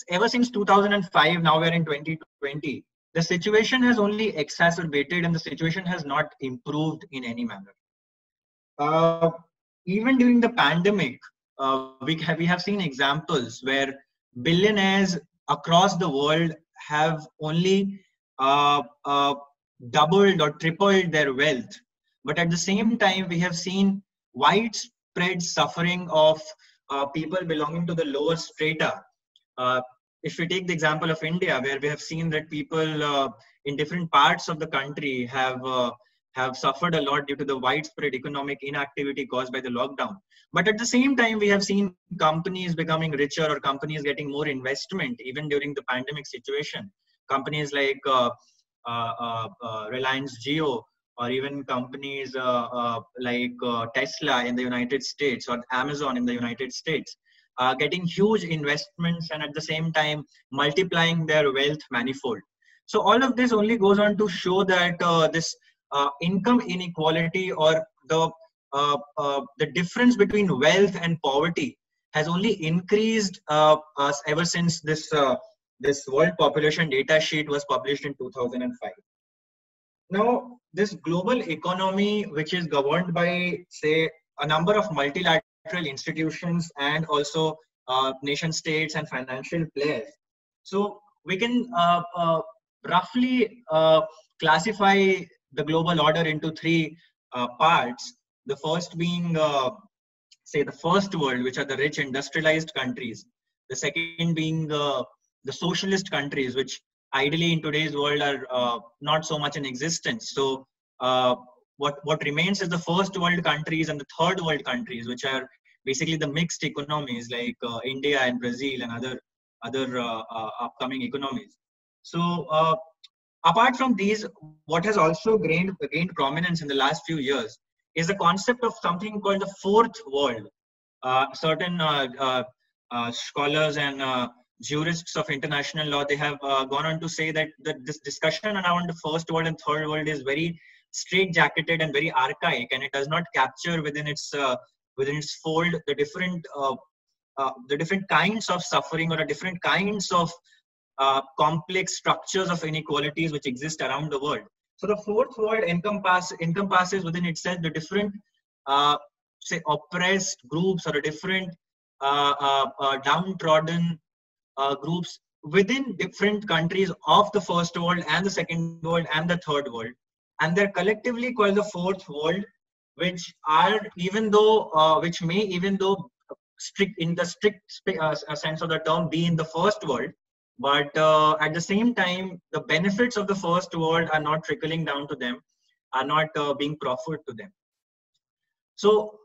ever since 2005, now we're in 2020, the situation has only exacerbated and the situation has not improved in any manner. Even during the pandemic, we have seen examples where billionaires across the world have only doubled or tripled their wealth. But at the same time, we have seen widespread suffering of people belonging to the lower strata. If we take the example of India, where we have seen that people in different parts of the country have suffered a lot due to the widespread economic inactivity caused by the lockdown. But at the same time, we have seen companies becoming richer or companies getting more investment even during the pandemic situation. Companies like Reliance Jio, or even companies like Tesla in the United States or Amazon in the United States, getting huge investments and at the same time multiplying their wealth manifold. So all of this only goes on to show that this income inequality or the difference between wealth and poverty has only increased ever since this World Population Data Sheet was published in 2005. Now, this global economy, which is governed by, say, a number of multilateral institutions and also nation states and financial players. So we can roughly classify the global order into three parts. The first being, say, the first world, which are the rich industrialized countries. The second being the socialist countries, which ideally in today's world are not so much in existence. So what remains is the first world countries and the third world countries, which are basically the mixed economies like India and Brazil and other upcoming economies. So apart from these, what has also gained prominence in the last few years is the concept of something called the fourth world. Certain scholars and jurists of international law, they have gone on to say that this discussion around the first world and third world is very straitjacketed and very archaic, and it does not capture within its fold the different kinds of suffering or the different kinds of complex structures of inequalities which exist around the world. So the fourth world encompasses within itself the different say oppressed groups or the different downtrodden groups within different countries of the first world and the second world and the third world, and they're collectively called the fourth world, which are which may strict in the strict sense of the term be in the first world, but at the same time, the benefits of the first world are not trickling down to them, are not being proffered to them. So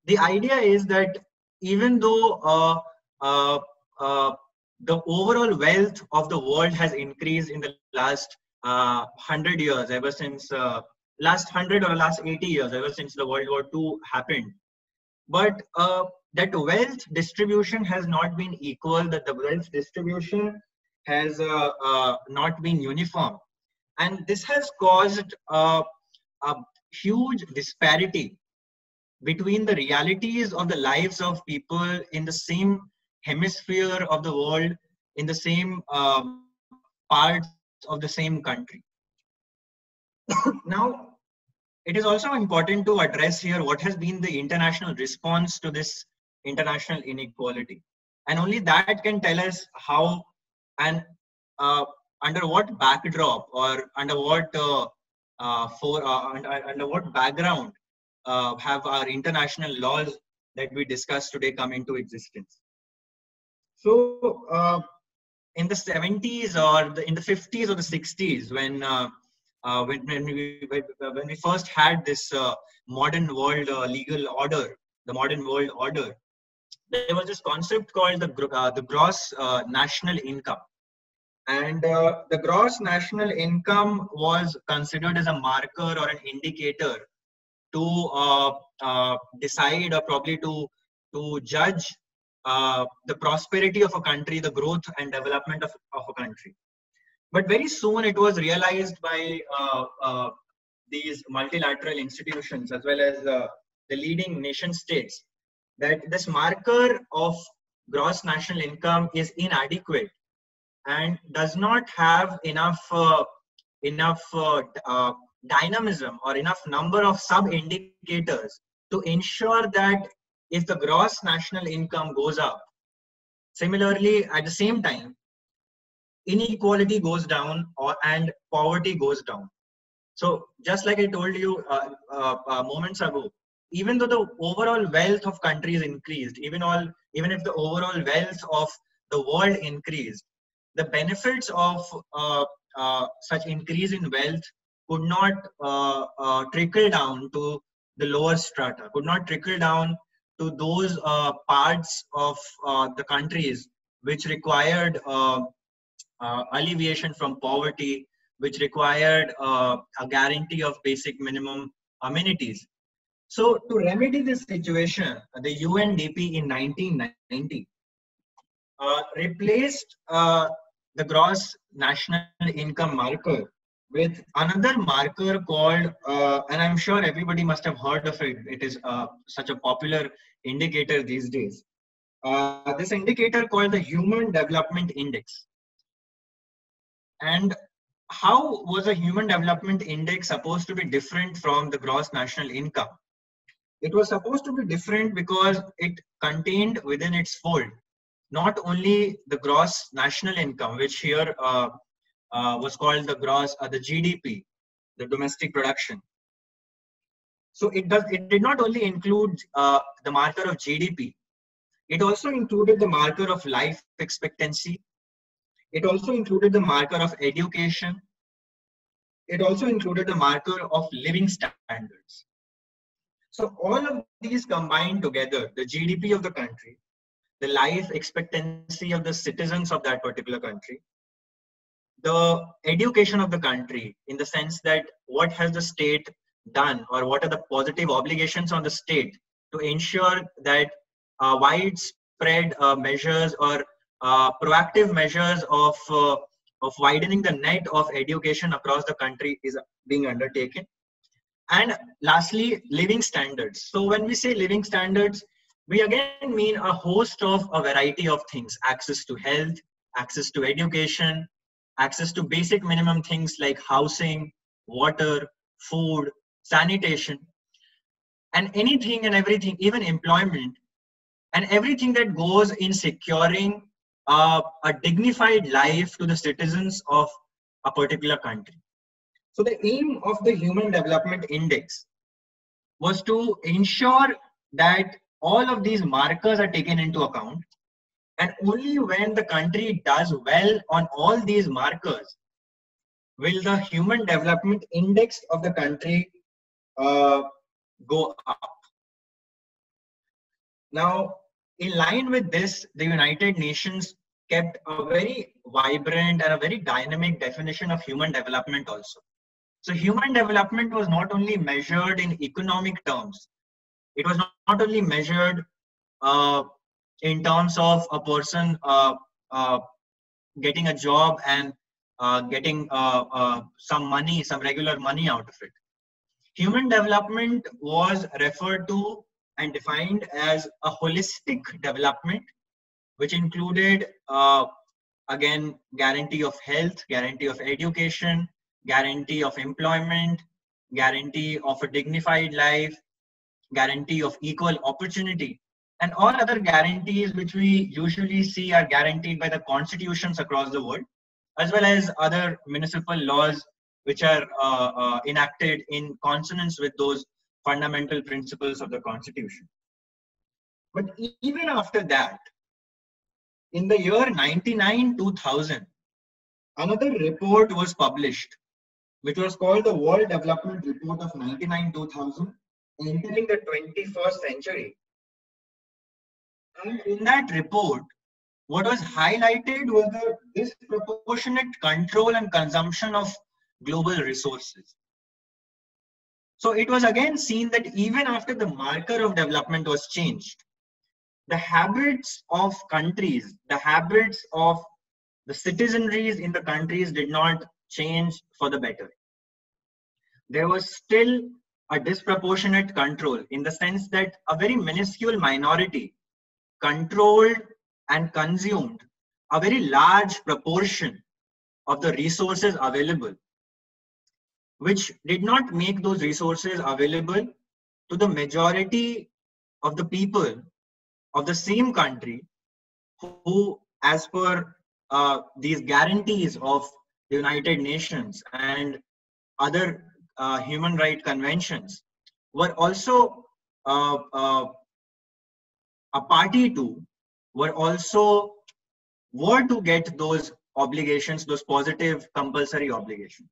the idea is that even though the overall wealth of the world has increased in the last 100 years, ever since last 100 or last 80 years, ever since the World War II happened, but that wealth distribution has not been equal, that the wealth distribution has not been uniform. And this has caused a huge disparity between the realities of the lives of people in the same hemisphere of the world, in the same parts of the same country. Now, it is also important to address here what has been the international response to this international inequality. And only that can tell us how and under what backdrop or under what under what background have our international laws that we discussed today come into existence. So in the 70s or in the 50s or the 60s, when we first had this modern world legal order, the modern world order, there was this concept called the gross national income. And the gross national income was considered as a marker or an indicator to decide or probably to judge the prosperity of a country, the growth and development of a country. But very soon it was realized by these multilateral institutions as well as the leading nation states that this marker of gross national income is inadequate and does not have enough dynamism or enough number of sub-indicators to ensure that if the gross national income goes up, similarly at the same time, inequality goes down and poverty goes down. So just like I told you moments ago, even though the overall wealth of countries increased, even if the overall wealth of the world increased, the benefits of such increase in wealth could not trickle down to the lower strata, could not trickle down to those parts of the countries which required alleviation from poverty, which required a guarantee of basic minimum amenities. So to remedy this situation, the UNDP in 1990 replaced the gross national income marker with another marker called, and I'm sure everybody must have heard of it, it is such a popular indicator these days. This indicator called the Human Development Index. And how was a Human Development Index supposed to be different from the gross national income? It was supposed to be different because it contained within its fold not only the gross national income, which here was called the GDP, the domestic production. So it did not only include the marker of GDP, it also included the marker of life expectancy. It also included the marker of education. It also included the marker of living standards. So all of these combined together, the GDP of the country, the life expectancy of the citizens of that particular country, the education of the country, in the sense that what has the state done or what are the positive obligations on the state to ensure that widespread measures or proactive measures of widening the net of education across the country is being undertaken. And lastly, living standards. So when we say living standards, we again mean a host of a variety of things: access to health, access to education, access to basic minimum things like housing, water, food, sanitation, and anything and everything, even employment, and everything that goes in securing a dignified life to the citizens of a particular country. So the aim of the Human Development Index was to ensure that all of these markers are taken into account And only when the country does well on all these markers will the human development index of the country go up. Now, in line with this, the United Nations kept a very vibrant and a very dynamic definition of human development also. So human development was not only measured in economic terms, it was not only measured in terms of a person getting a job and getting some money, some regular money out of it. Human development was referred to and defined as a holistic development, which included, again, guarantee of health, guarantee of education, guarantee of employment, guarantee of a dignified life, guarantee of equal opportunity, and all other guarantees which we usually see are guaranteed by the constitutions across the world, as well as other municipal laws which are enacted in consonance with those fundamental principles of the constitution. But even after that, in the year 1999-2000, another report was published, which was called the World Development Report of 1999-2000, entering the 21st century. And in that report, what was highlighted was the disproportionate control and consumption of global resources. So it was again seen that even after the marker of development was changed, the habits of countries, the habits of the citizenries in the countries did not change for the better. There was still a disproportionate control in the sense that a very minuscule minority controlled and consumed a very large proportion of the resources available, which did not make those resources available to the majority of the people of the same country who, as per these guarantees of the United Nations and other human rights conventions, were also a party to, were to get those obligations, those positive compulsory obligations.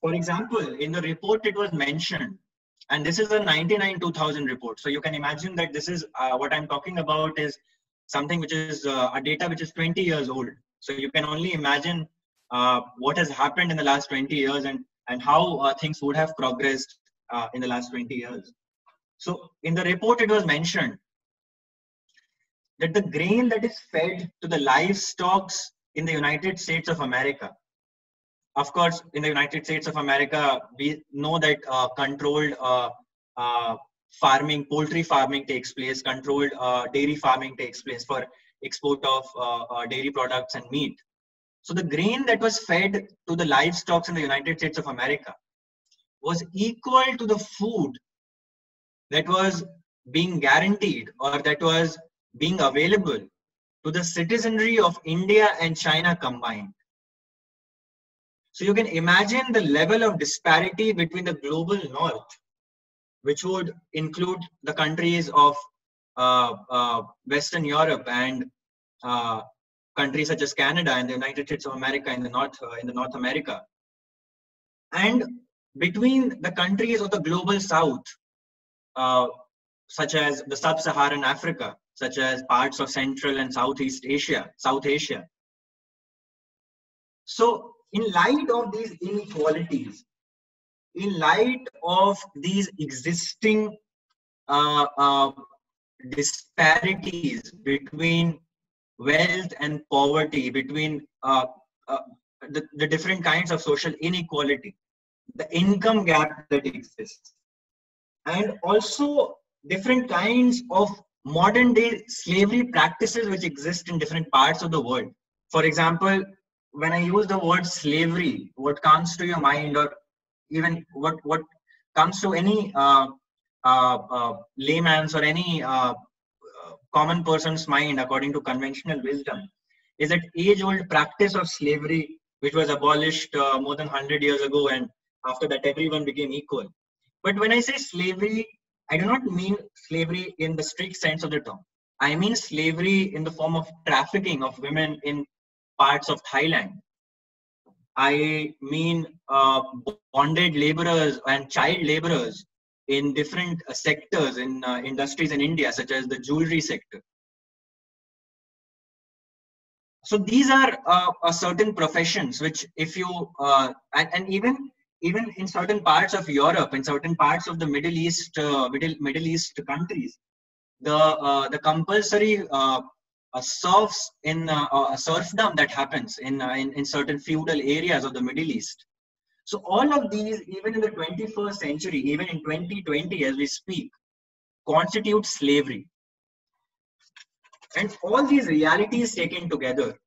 For example, in the report it was mentioned, and this is a 1999-2000 report. So you can imagine that this is what I'm talking about is something which is a data which is 20 years old. So you can only imagine what has happened in the last 20 years and how things would have progressed in the last 20 years. So in the report it was mentioned that the grain that is fed to the livestock in the United States of America, of course, in the United States of America, we know that controlled farming, poultry farming takes place, controlled dairy farming takes place for export of dairy products and meat. So the grain that was fed to the livestock in the United States of America was equal to the food that was being guaranteed or that was being available to the citizenry of India and China combined. So you can imagine the level of disparity between the global north, which would include the countries of Western Europe and countries such as Canada and the United States of America in the North America, and between the countries of the global south, such as the sub-Saharan Africa, such as parts of Central and Southeast Asia, South Asia. So in light of these inequalities, in light of these existing disparities between wealth and poverty, between the different kinds of social inequality, the income gap that exists, and also different kinds of modern day slavery practices which exist in different parts of the world. For example, when I use the word slavery, what comes to your mind, or even what comes to any layman's or any common person's mind according to conventional wisdom, is that age-old practice of slavery which was abolished more than 100 years ago, and after that everyone became equal. But when I say slavery, I do not mean slavery in the strict sense of the term. I mean slavery in the form of trafficking of women in parts of Thailand. I mean bonded laborers and child laborers in different sectors in industries in India, such as the jewelry sector. So these are certain professions which, if you and even in certain parts of Europe, in certain parts of the Middle East countries, the compulsory serfs in serfdom that happens in certain feudal areas of the Middle East. So all of these, even in the 21st century, even in 2020 as we speak, constitute slavery. And all these realities taken together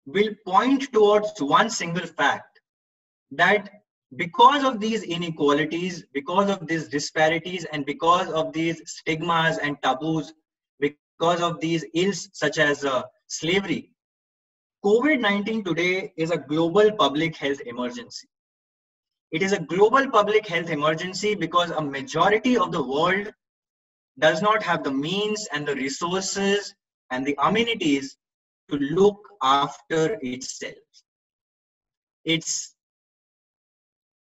will point towards one single fact, that because of these inequalities, because of these disparities, and because of these stigmas and taboos, because of these ills such as slavery, COVID-19 today is a global public health emergency. It is a global public health emergency because a majority of the world does not have the means and the resources and the amenities to look after itself. It's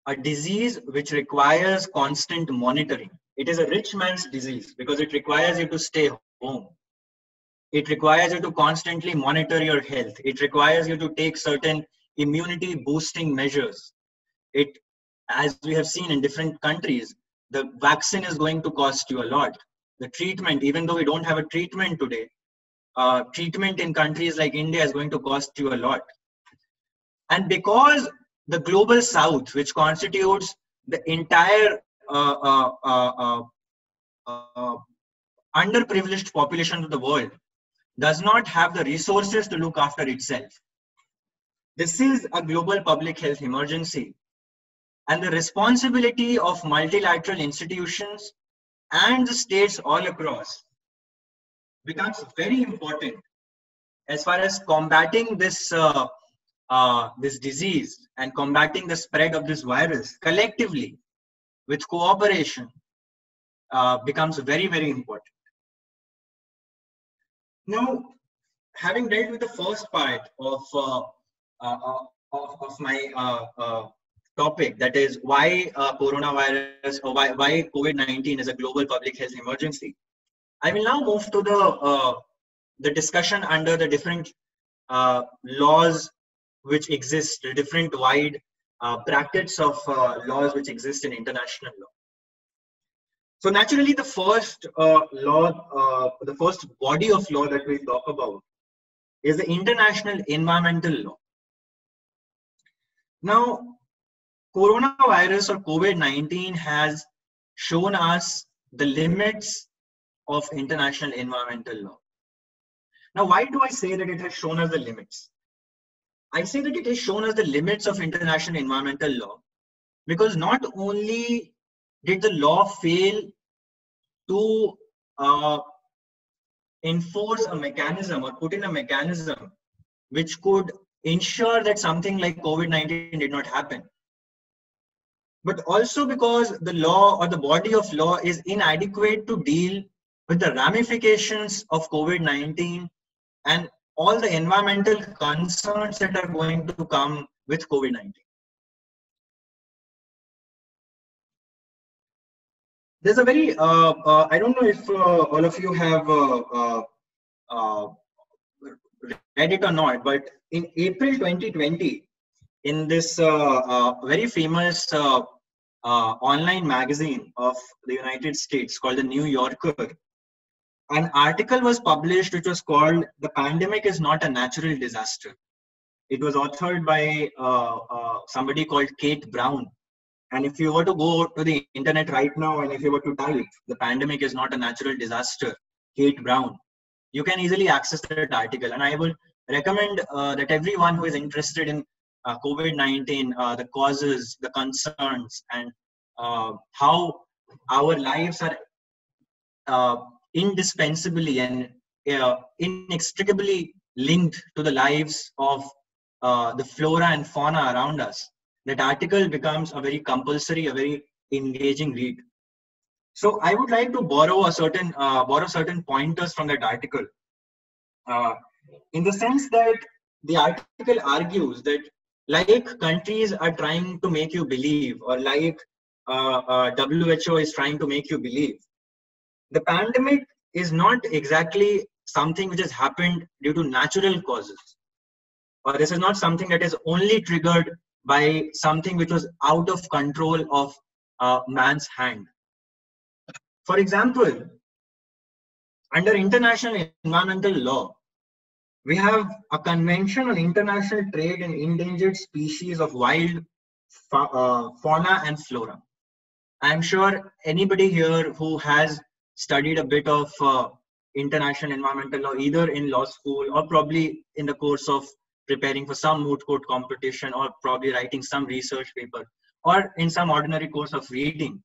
a disease which requires constant monitoring. It is a rich man's disease because it requires you to stay home. It requires you to constantly monitor your health. It requires you to take certain immunity boosting measures. It, as we have seen in different countries, the vaccine is going to cost you a lot. The treatment, even though we don't have a treatment today, treatment in countries like India is going to cost you a lot. And because the global south, which constitutes the entire underprivileged population of the world, does not have the resources to look after itself. This is a global public health emergency. And the responsibility of multilateral institutions and the states all across becomes very important as far as combating this this disease and combating the spread of this virus collectively with cooperation becomes very, very important. Now, having dealt with the first part of my topic, that is why coronavirus or why COVID-19 is a global public health emergency, I will now move to the discussion under the different laws which exist, the different wide brackets of laws which exist in international law. So naturally, the first the first body of law that we'll talk about is the international environmental law. Now, coronavirus or COVID-19 has shown us the limits of international environmental law. Now, why do I say that it has shown us the limits? I say that it has shown us the limits of international environmental law because not only did the law fail to enforce a mechanism or put in a mechanism which could ensure that something like COVID-19 did not happen, but also because the law or the body of law is inadequate to deal with the ramifications of COVID-19 and all the environmental concerns that are going to come with COVID-19. There's a very, I don't know if all of you have read it or not, but in April 2020, in this very famous online magazine of the United States called The New Yorker, an article was published which was called "The Pandemic is Not a Natural Disaster." It was authored by somebody called Kate Brown. And if you were to go to the internet right now and if you were to type "The Pandemic is Not a Natural Disaster," Kate Brown, you can easily access that article. And I would recommend that everyone who is interested in COVID-19, the causes, the concerns, and how our lives are indispensably and inextricably linked to the lives of the flora and fauna around us, that article becomes a very compulsory, a very engaging read. So I would like to borrow certain pointers from that article, in the sense that the article argues that like countries are trying to make you believe, or like WHO is trying to make you believe, the pandemic is not exactly something which has happened due to natural causes, or this is not something that is only triggered by something which was out of control of man's hand. For example, under international environmental law, we have a convention on international trade in endangered species of wild fauna and flora. I'm sure anybody here who has studied a bit of international environmental law, either in law school or probably in the course of preparing for some moot court competition, or probably writing some research paper, or in some ordinary course of reading,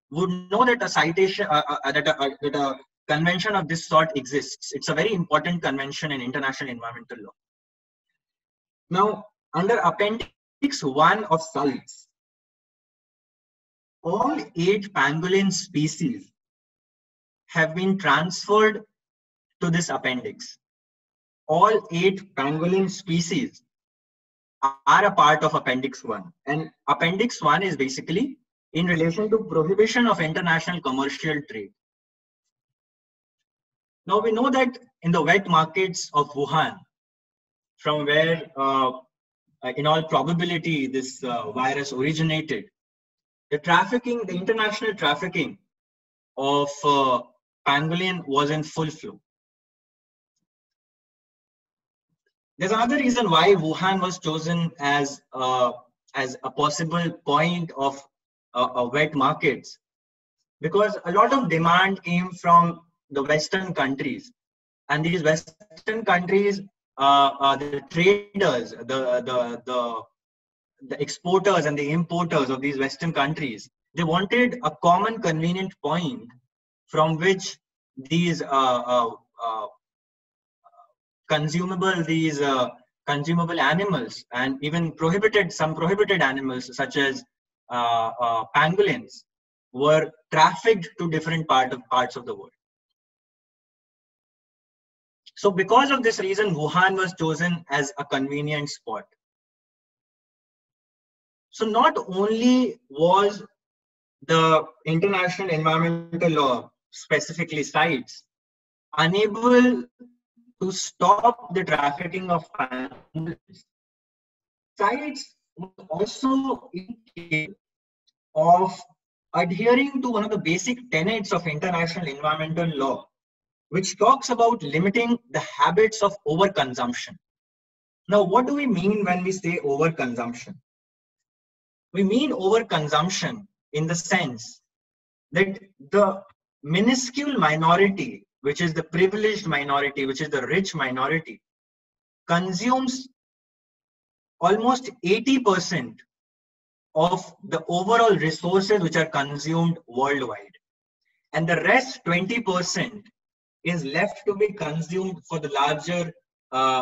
would know that a citation, that a convention of this sort exists. It's a very important convention in international environmental law. Now, under Appendix 1 of CITES, all 8 pangolin species have been transferred to this appendix. All 8 pangolin species are a part of Appendix 1. And Appendix 1 is basically in relation to prohibition of international commercial trade. Now we know that in the wet markets of Wuhan, from where in all probability this virus originated, the international trafficking of pangolin was in full flow. There's another reason why Wuhan was chosen as a possible point of wet markets, because a lot of demand came from the Western countries, and these Western countries, the traders, the exporters and the importers of these Western countries, they wanted a common convenient point from which these consumable animals, and even some prohibited animals such as pangolins, were trafficked to different parts of the world. So because of this reason, Wuhan was chosen as a convenient spot. So not only was the international environmental law, specifically CITES, unable to stop the trafficking of pangolins, CITES was also incapable of adhering to one of the basic tenets of international environmental law, which talks about limiting the habits of overconsumption. Now, what do we mean when we say overconsumption? We mean overconsumption in the sense that the minuscule minority, which is the privileged minority, which is the rich minority, consumes almost 80% of the overall resources which are consumed worldwide. And the rest 20% is left to be consumed for the larger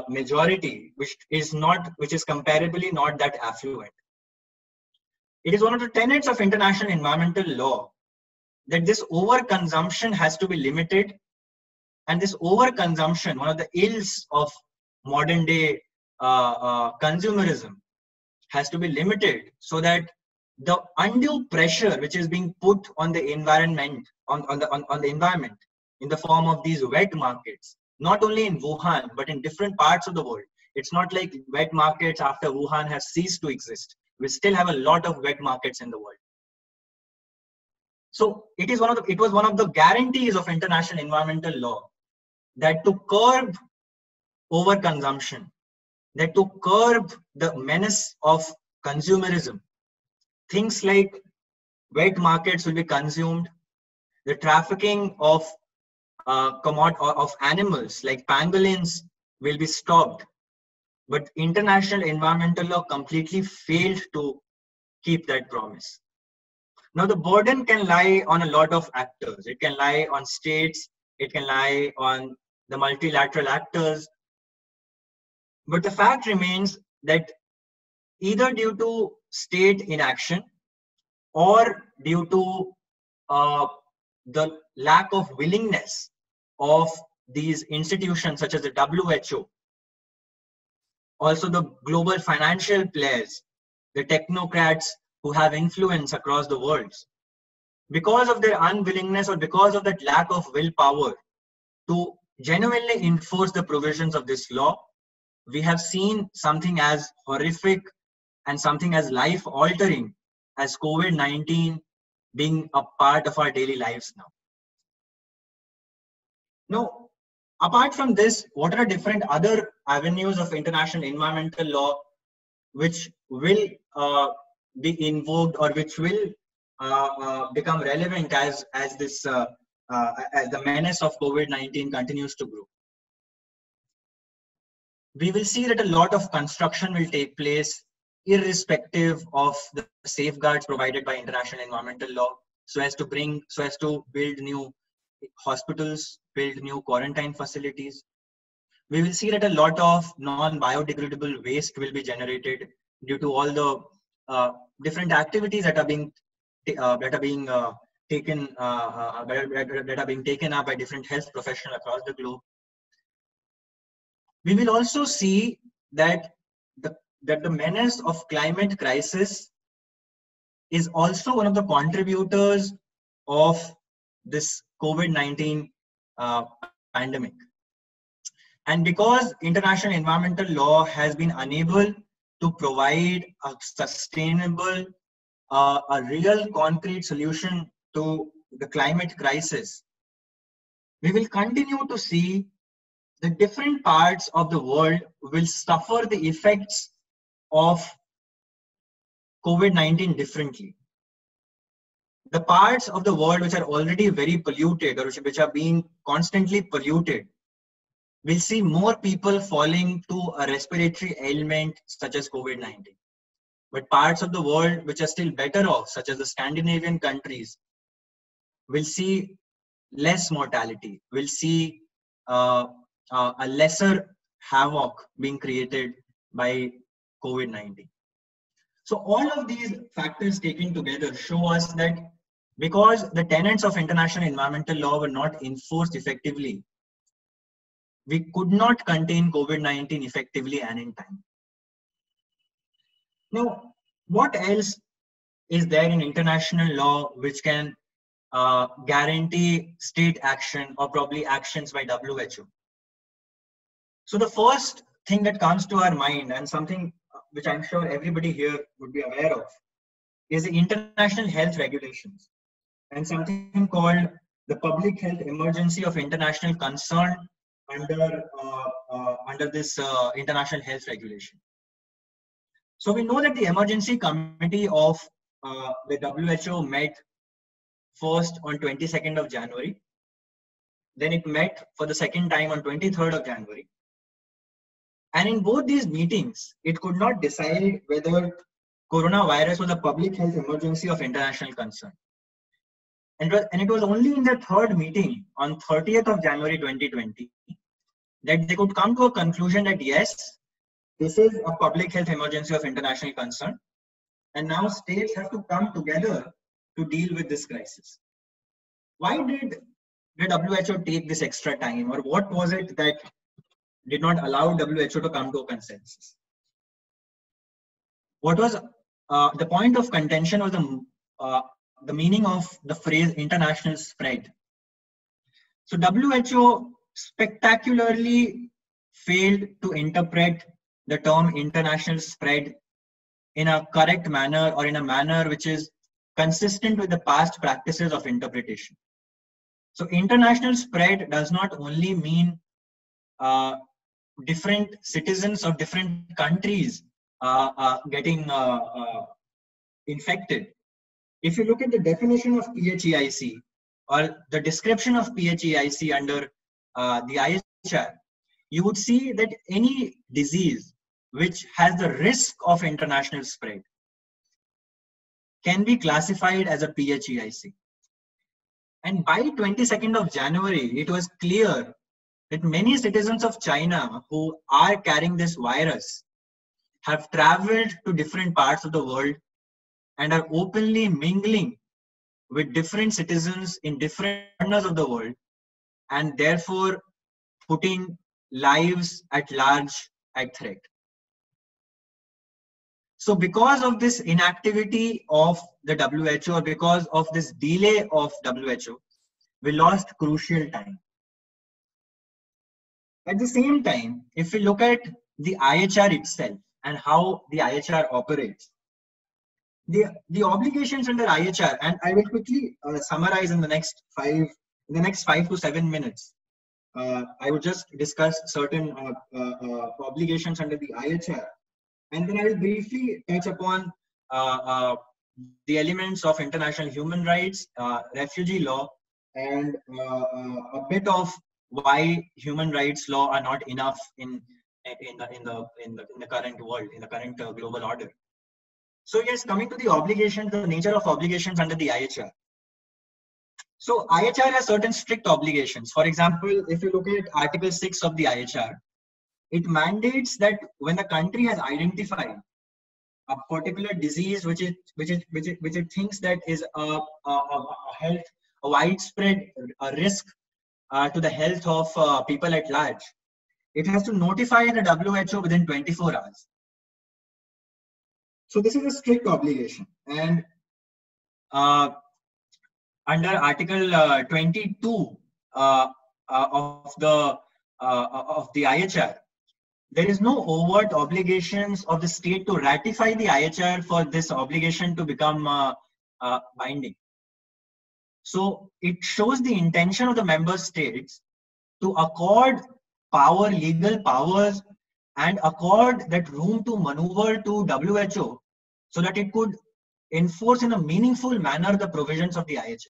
majority, which is comparably not that affluent. It is one of the tenets of international environmental law that this overconsumption has to be limited, and this overconsumption, one of the ills of modern day consumerism, has to be limited so that the undue pressure which is being put on the environment, on the environment in the form of these wet markets, not only in Wuhan but in different parts of the world. It's not like wet markets after Wuhan have ceased to exist. We still have a lot of wet markets in the world. So it was one of the guarantees of international environmental law that to curb overconsumption, that to curb the menace of consumerism, things like wet markets will be consumed, the trafficking of animals like pangolins will be stopped. But international environmental law completely failed to keep that promise. Now the burden can lie on a lot of actors. It can lie on states, it can lie on the multilateral actors. But the fact remains that either due to state inaction or due to the lack of willingness of these institutions such as the WHO, also the global financial players, the technocrats who have influence across the world, because of their unwillingness or because of that lack of willpower to genuinely enforce the provisions of this law, we have seen something as horrific and something as life-altering as COVID-19 being a part of our daily lives now. Now, apart from this, what are different other avenues of international environmental law which will be invoked or which will become relevant as the menace of COVID-19 continues to grow? We will see that a lot of construction will take place irrespective of the safeguards provided by international environmental law, so as to build new hospitals, build new quarantine facilities. We will see that a lot of non-biodegradable waste will be generated due to all the different activities that are being taken up by different health professionals across the globe. We will also see that the menace of climate crisis is also one of the contributors of this COVID-19 pandemic. And because international environmental law has been unable to provide a sustainable, a real concrete solution to the climate crisis, we will continue to see the different parts of the world will suffer the effects of COVID-19 differently. The parts of the world which are already very polluted or which are being constantly polluted will see more people falling to a respiratory ailment such as COVID-19. But parts of the world which are still better off, such as the Scandinavian countries, will see less mortality, will see a lesser havoc being created by COVID-19. So all of these factors taken together show us that because the tenets of international environmental law were not enforced effectively, we could not contain COVID-19 effectively and in time. Now, what else is there in international law which can guarantee state action or probably actions by WHO? So the first thing that comes to our mind, and something which I'm sure everybody here would be aware of, is the international health regulations and something called the Public Health Emergency of International Concern under this international health regulation. So we know that the emergency committee of the WHO met first on 22nd of January. Then it met for the second time on 23rd of January. And in both these meetings, it could not decide whether coronavirus was a public health emergency of international concern. And it was only in the third meeting on 30th of January 2020 that they could come to a conclusion that yes, this is a public health emergency of international concern. And now states have to come together to deal with this crisis. Why did the WHO take this extra time, or what was it that did not allow WHO to come to a consensus? What was the point of contention was the meaning of the phrase international spread. So WHO spectacularly failed to interpret the term international spread in a correct manner or in a manner which is consistent with the past practices of interpretation. So international spread does not only mean different citizens of different countries getting infected. If you look at the definition of PHEIC or the description of PHEIC under the IHR, you would see that any disease which has the risk of international spread can be classified as a PHEIC. And by 22nd of January, it was clear that many citizens of China who are carrying this virus have traveled to different parts of the world and are openly mingling with different citizens in different corners of the world, and therefore putting lives at large at threat. So because of this inactivity of the WHO, or because of this delay of WHO, we lost crucial time. At the same time, if we look at the IHR itself and how the IHR operates, the obligations under IHR, and I will quickly summarize in the next 5 to 7 minutes. I will just discuss certain obligations under the IHR, and then I will briefly touch upon the elements of international human rights, refugee law, and a bit of why human rights law are not enough in the current world, in the current global order. So yes, coming to the obligations, the nature of obligations under the IHR. So IHR has certain strict obligations. For example, if you look at Article 6 of the IHR, it mandates that when the country has identified a particular disease which it thinks that is a widespread risk to the health of people at large, it has to notify the WHO within 24 hours. So this is a strict obligation, and under Article 22 of the IHR, there is no overt obligations of the state to ratify the IHR for this obligation to become binding. So it shows the intention of the member states to accord power, legal powers, and accord that room to maneuver to WHO so that it could enforce in a meaningful manner the provisions of the IHR.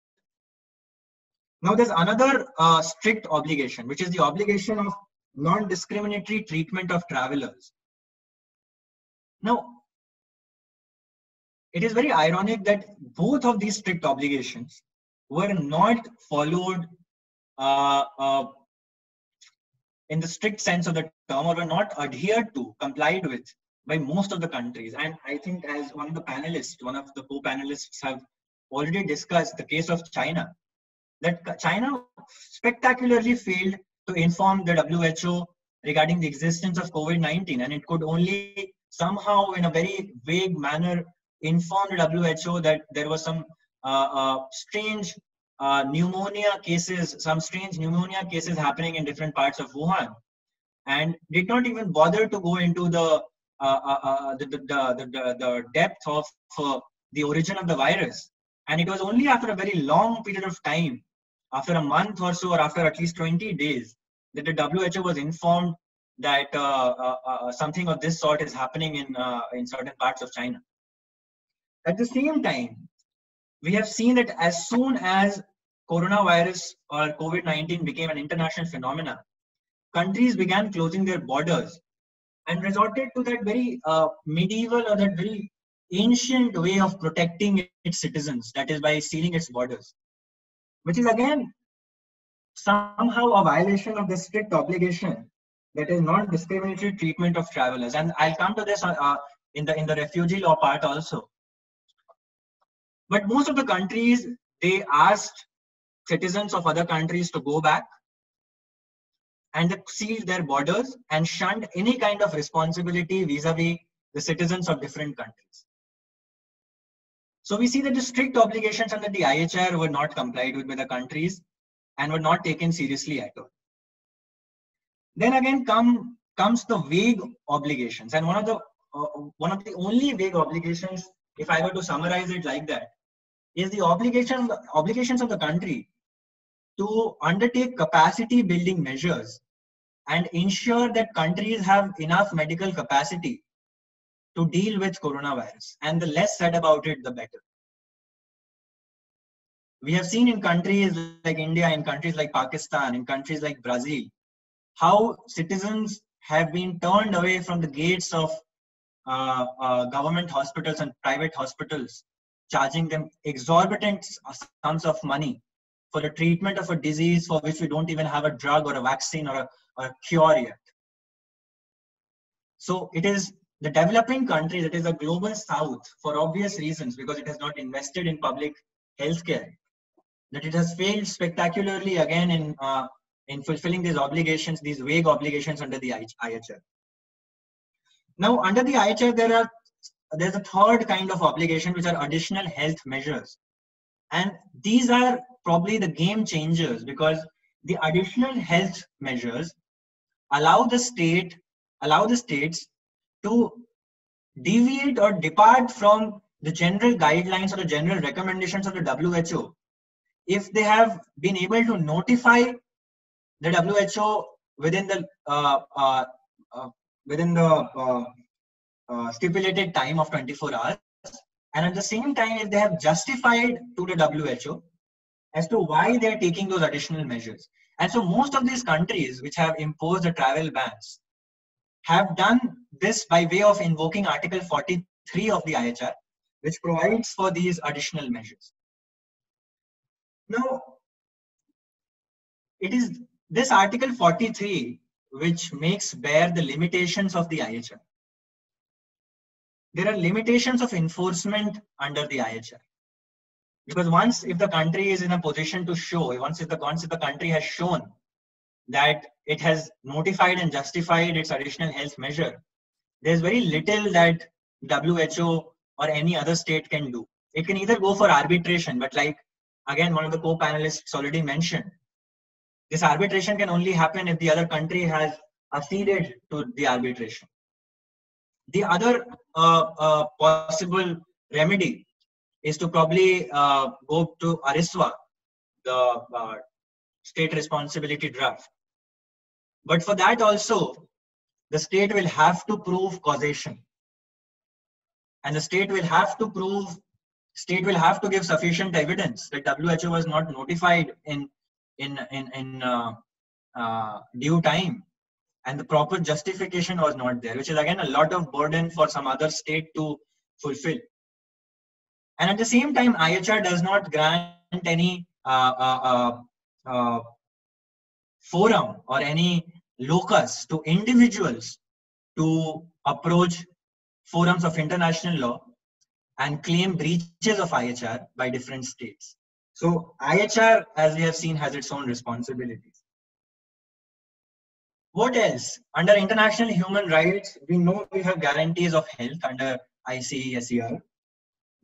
Now there's another strict obligation, which is the obligation of non-discriminatory treatment of travelers. Now, it is very ironic that both of these strict obligations were not followed in the strict sense of the term, or were not adhered to, complied with by most of the countries. And I think, as one of the co-panelists have already discussed the case of China, that China spectacularly failed to inform the WHO regarding the existence of COVID-19, and it could only somehow in a very vague manner inform the WHO that there was some strange pneumonia cases happening in different parts of Wuhan, and did not even bother to go into the depth of the origin of the virus. And it was only after a very long period of time, after a month or so, or after at least 20 days, that the WHO was informed that something of this sort is happening in certain parts of China. At the same time, we have seen that as soon as coronavirus or COVID-19 became an international phenomenon, countries began closing their borders and resorted to that very medieval or that very ancient way of protecting its citizens, that is by sealing its borders, which is again somehow a violation of the strict obligation, that is non-discriminatory treatment of travelers. And I'll come to this in the refugee law part also. But most of the countries, they asked citizens of other countries to go back, and they sealed their borders and shunned any kind of responsibility vis-a-vis the citizens of different countries. So we see that the strict obligations under the IHR were not complied with by the countries and were not taken seriously at all. Then again comes the vague obligations, and one of the only vague obligations, if I were to summarize it like that, is the obligations of the country to undertake capacity building measures and ensure that countries have enough medical capacity to deal with coronavirus. And the less said about it, the better. We have seen in countries like India, in countries like Pakistan, in countries like Brazil, how citizens have been turned away from the gates of government hospitals and private hospitals, charging them exorbitant sums of money for the treatment of a disease for which we don't even have a drug or a vaccine or a cure yet. So it is the developing country, that is the global south, for obvious reasons, because it has not invested in public healthcare, that it has failed spectacularly again in fulfilling these obligations, these vague obligations under the IHR. Now, under the IHR, there's a third kind of obligation, which are additional health measures. And these are probably the game changers, because the additional health measures allow the states to deviate or depart from the general guidelines or the general recommendations of the WHO if they have been able to notify the WHO within the stipulated time of 24 hours, and at the same time, if they have justified to the WHO as to why they are taking those additional measures. And so most of these countries which have imposed the travel bans have done this by way of invoking Article 43 of the IHR, which provides for these additional measures. Now, it is this Article 43 which makes bare the limitations of the IHR. There are limitations of enforcement under the IHR. Because once if the country is in a position to show, once if the country has shown that it has notified and justified its additional health measure, there's very little that WHO or any other state can do. It can either go for arbitration, but like again one of the co-panelists already mentioned, this arbitration can only happen if the other country has acceded to the arbitration. The other possible remedy is to probably go to ARISWA, the state responsibility draft. But for that also, the state will have to prove causation. And the state will have to give sufficient evidence that WHO was not notified in due time, and the proper justification was not there, which is again a lot of burden for some other state to fulfill. And at the same time, IHR does not grant any forum or any locus to individuals to approach forums of international law and claim breaches of IHR by different states. So IHR, as we have seen, has its own responsibilities. What else? Under international human rights, we know we have guarantees of health under ICESER.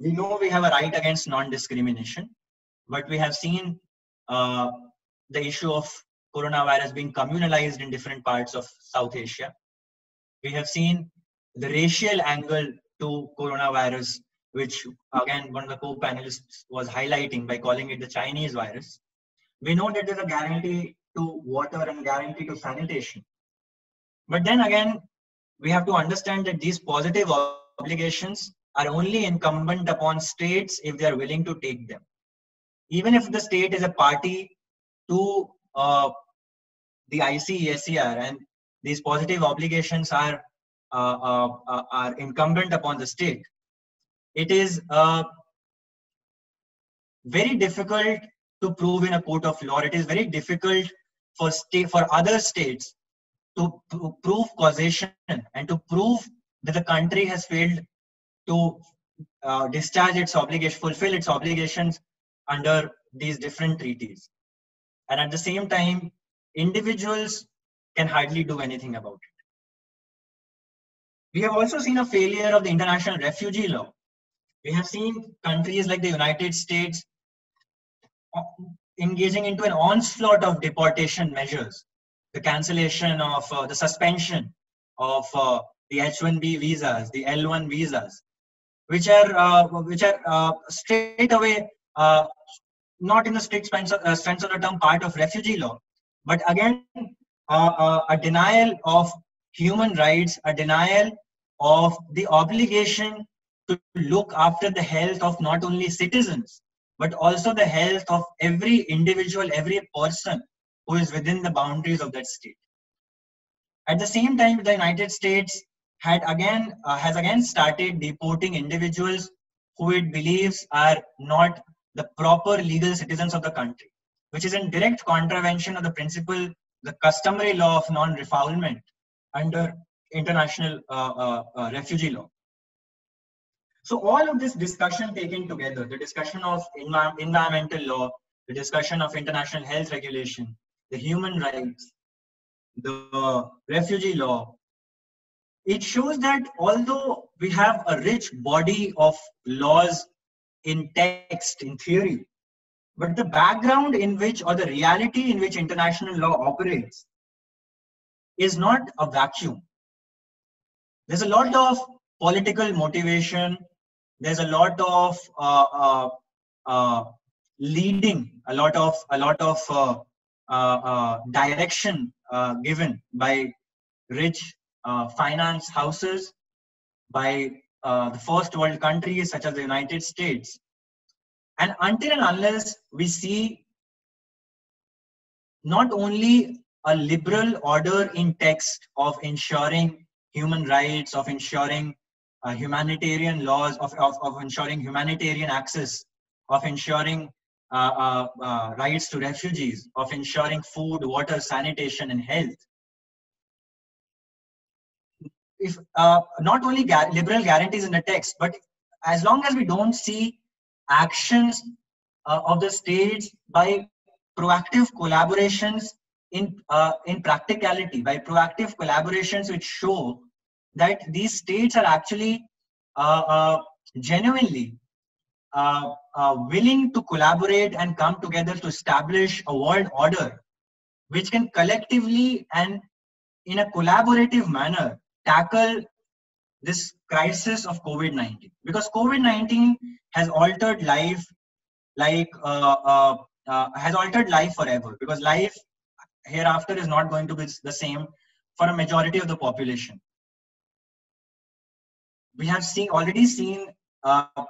We know we have a right against non-discrimination, but we have seen the issue of coronavirus being communalized in different parts of South Asia. We have seen the racial angle to coronavirus, which again one of the co-panelists was highlighting by calling it the Chinese virus. We know that there's a guarantee to water and guarantee to sanitation. But then again, we have to understand that these positive obligations are only incumbent upon states if they are willing to take them. Even if the state is a party to the ICESER and these positive obligations are incumbent upon the state, it is very difficult to prove in a court of law. It is very difficult for other states to prove causation and to prove that the country has failed to discharge its obligation, fulfill its obligations under these different treaties. And at the same time, individuals can hardly do anything about it. We have also seen a failure of the international refugee law. We have seen countries like the United States engaging into an onslaught of deportation measures, the cancellation of the suspension of the H-1B visas, the L-1 visas, which are straight away not in the strict sense of the term part of refugee law, but again a denial of human rights, a denial of the obligation to look after the health of not only citizens, but also the health of every individual, every person who is within the boundaries of that state. At the same time, the United States has again started deporting individuals who it believes are not the proper legal citizens of the country, which is in direct contravention of the principle, the customary law of non-refoulement under international refugee law. So all of this discussion taken together, the discussion of environmental law, the discussion of international health regulation, the human rights, the refugee law, it shows that although we have a rich body of laws in text, in theory, but the background in which, or the reality in which international law operates is not a vacuum. There's a lot of political motivation. There's a lot of leading, a lot of direction given by rich finance houses, by the first world countries such as the United States. And until and unless we see not only a liberal order in text of ensuring human rights, of ensuring humanitarian laws, of ensuring humanitarian access, of ensuring rights to refugees, of ensuring food, water, sanitation, and health. If not only liberal guarantees in the text, but as long as we don't see actions of the states by proactive collaborations in practicality, by proactive collaborations which show that these states are actually genuinely willing to collaborate and come together to establish a world order which can collectively and in a collaborative manner tackle this crisis of COVID-19. Because COVID-19 has altered life has altered life forever, because life hereafter is not going to be the same for a majority of the population. We have already seen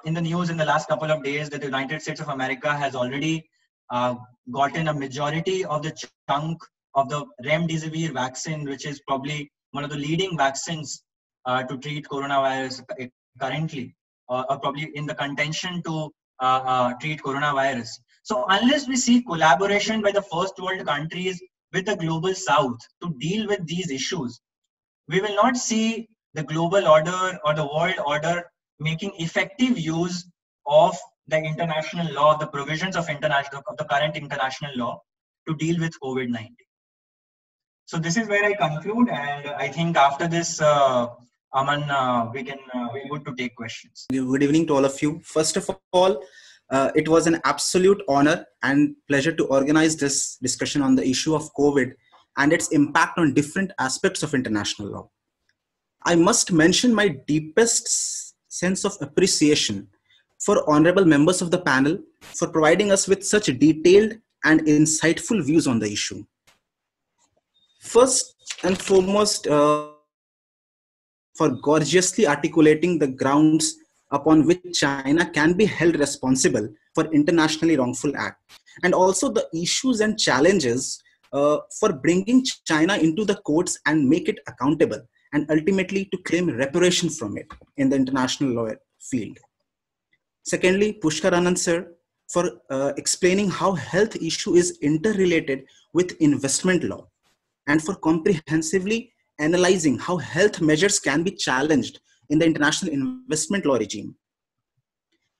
in the news in the last couple of days that the United States of America has already gotten a majority of the chunk of the remdesivir vaccine, which is probably one of the leading vaccines to treat coronavirus currently, or probably in the contention to treat coronavirus. So unless we see collaboration by the first world countries with the global south to deal with these issues, we will not see the global order or the world order making effective use of the international law, the provisions of the current international law to deal with COVID-19. So this is where I conclude, and I think after this, Aman, we're good to take questions. Good evening to all of you. First of all, it was an absolute honor and pleasure to organize this discussion on the issue of COVID and its impact on different aspects of international law. I must mention my deepest sense of appreciation for honorable members of the panel for providing us with such detailed and insightful views on the issue. First and foremost, for gorgeously articulating the grounds upon which China can be held responsible for internationally wrongful act, and also the issues and challenges for bringing China into the courts and make it accountable, and ultimately to claim reparation from it in the international law field. Secondly, Pushkar Anand sir for explaining how health issue is interrelated with investment law, and for comprehensively analyzing how health measures can be challenged in the international investment law regime,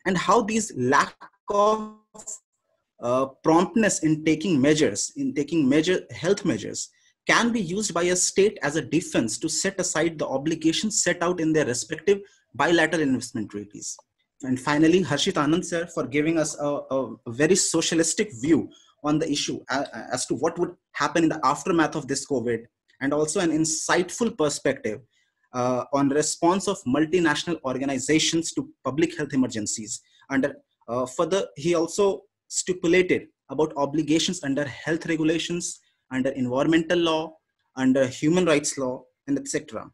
and how these lack of promptness in taking health measures can be used by a state as a defense to set aside the obligations set out in their respective bilateral investment treaties. And finally, Harshit Anand sir for giving us a very socialistic view on the issue as to what would happen in the aftermath of this COVID, and also an insightful perspective on response of multinational organizations to public health emergencies. And further, he also stipulated about obligations under health regulations, under environmental law, under human rights law, and etc.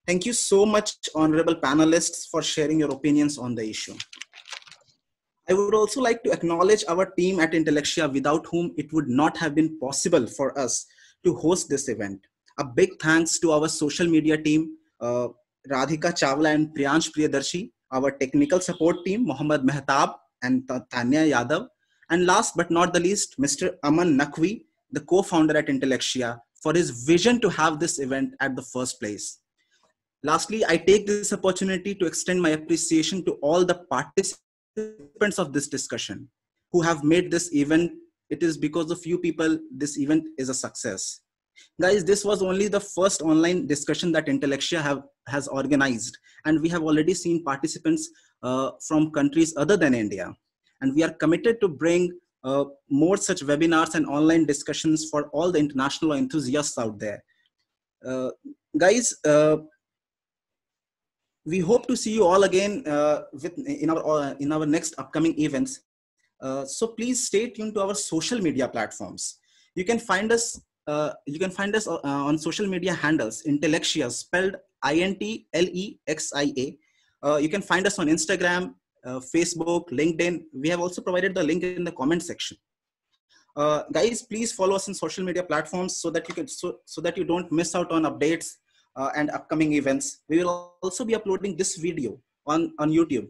Thank you so much, honorable panelists, for sharing your opinions on the issue. I would also like to acknowledge our team at Intellectia, without whom it would not have been possible for us to host this event. A big thanks to our social media team, Radhika Chawla and Priyansh Priyadarshi, our technical support team, Mohammad Mehtab and Tanya Yadav, and last but not the least, Mr. Aman Naqvi, the co-founder at Intellectia, for his vision to have this event at the first place. Lastly, I take this opportunity to extend my appreciation to all the participants of this discussion who have made this event. It is because of you people this event is a success. Guys, this was only the first online discussion that Intellectia has organized, and we have already seen participants from countries other than India. And we are committed to bring more such webinars and online discussions for all the international enthusiasts out there. Guys, we hope to see you all again in our next upcoming events. So please stay tuned to our social media platforms. You can find us on social media handles Intellectia, spelled INTLEXIA. You can find us on Instagram, Facebook, LinkedIn. We have also provided the link in the comment section. Guys, please follow us on social media platforms so that you don't miss out on updates and upcoming events. We will also be uploading this video on YouTube.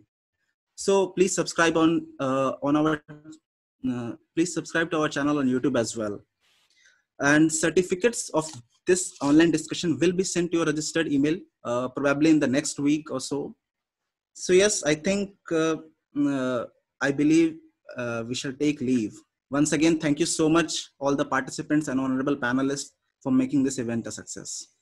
So please subscribe please subscribe to our channel on YouTube as well. And certificates of this online discussion will be sent to your registered email probably in the next week or so. So yes, I think I believe we shall take leave. Once again, thank you so much all the participants and honorable panelists for making this event a success.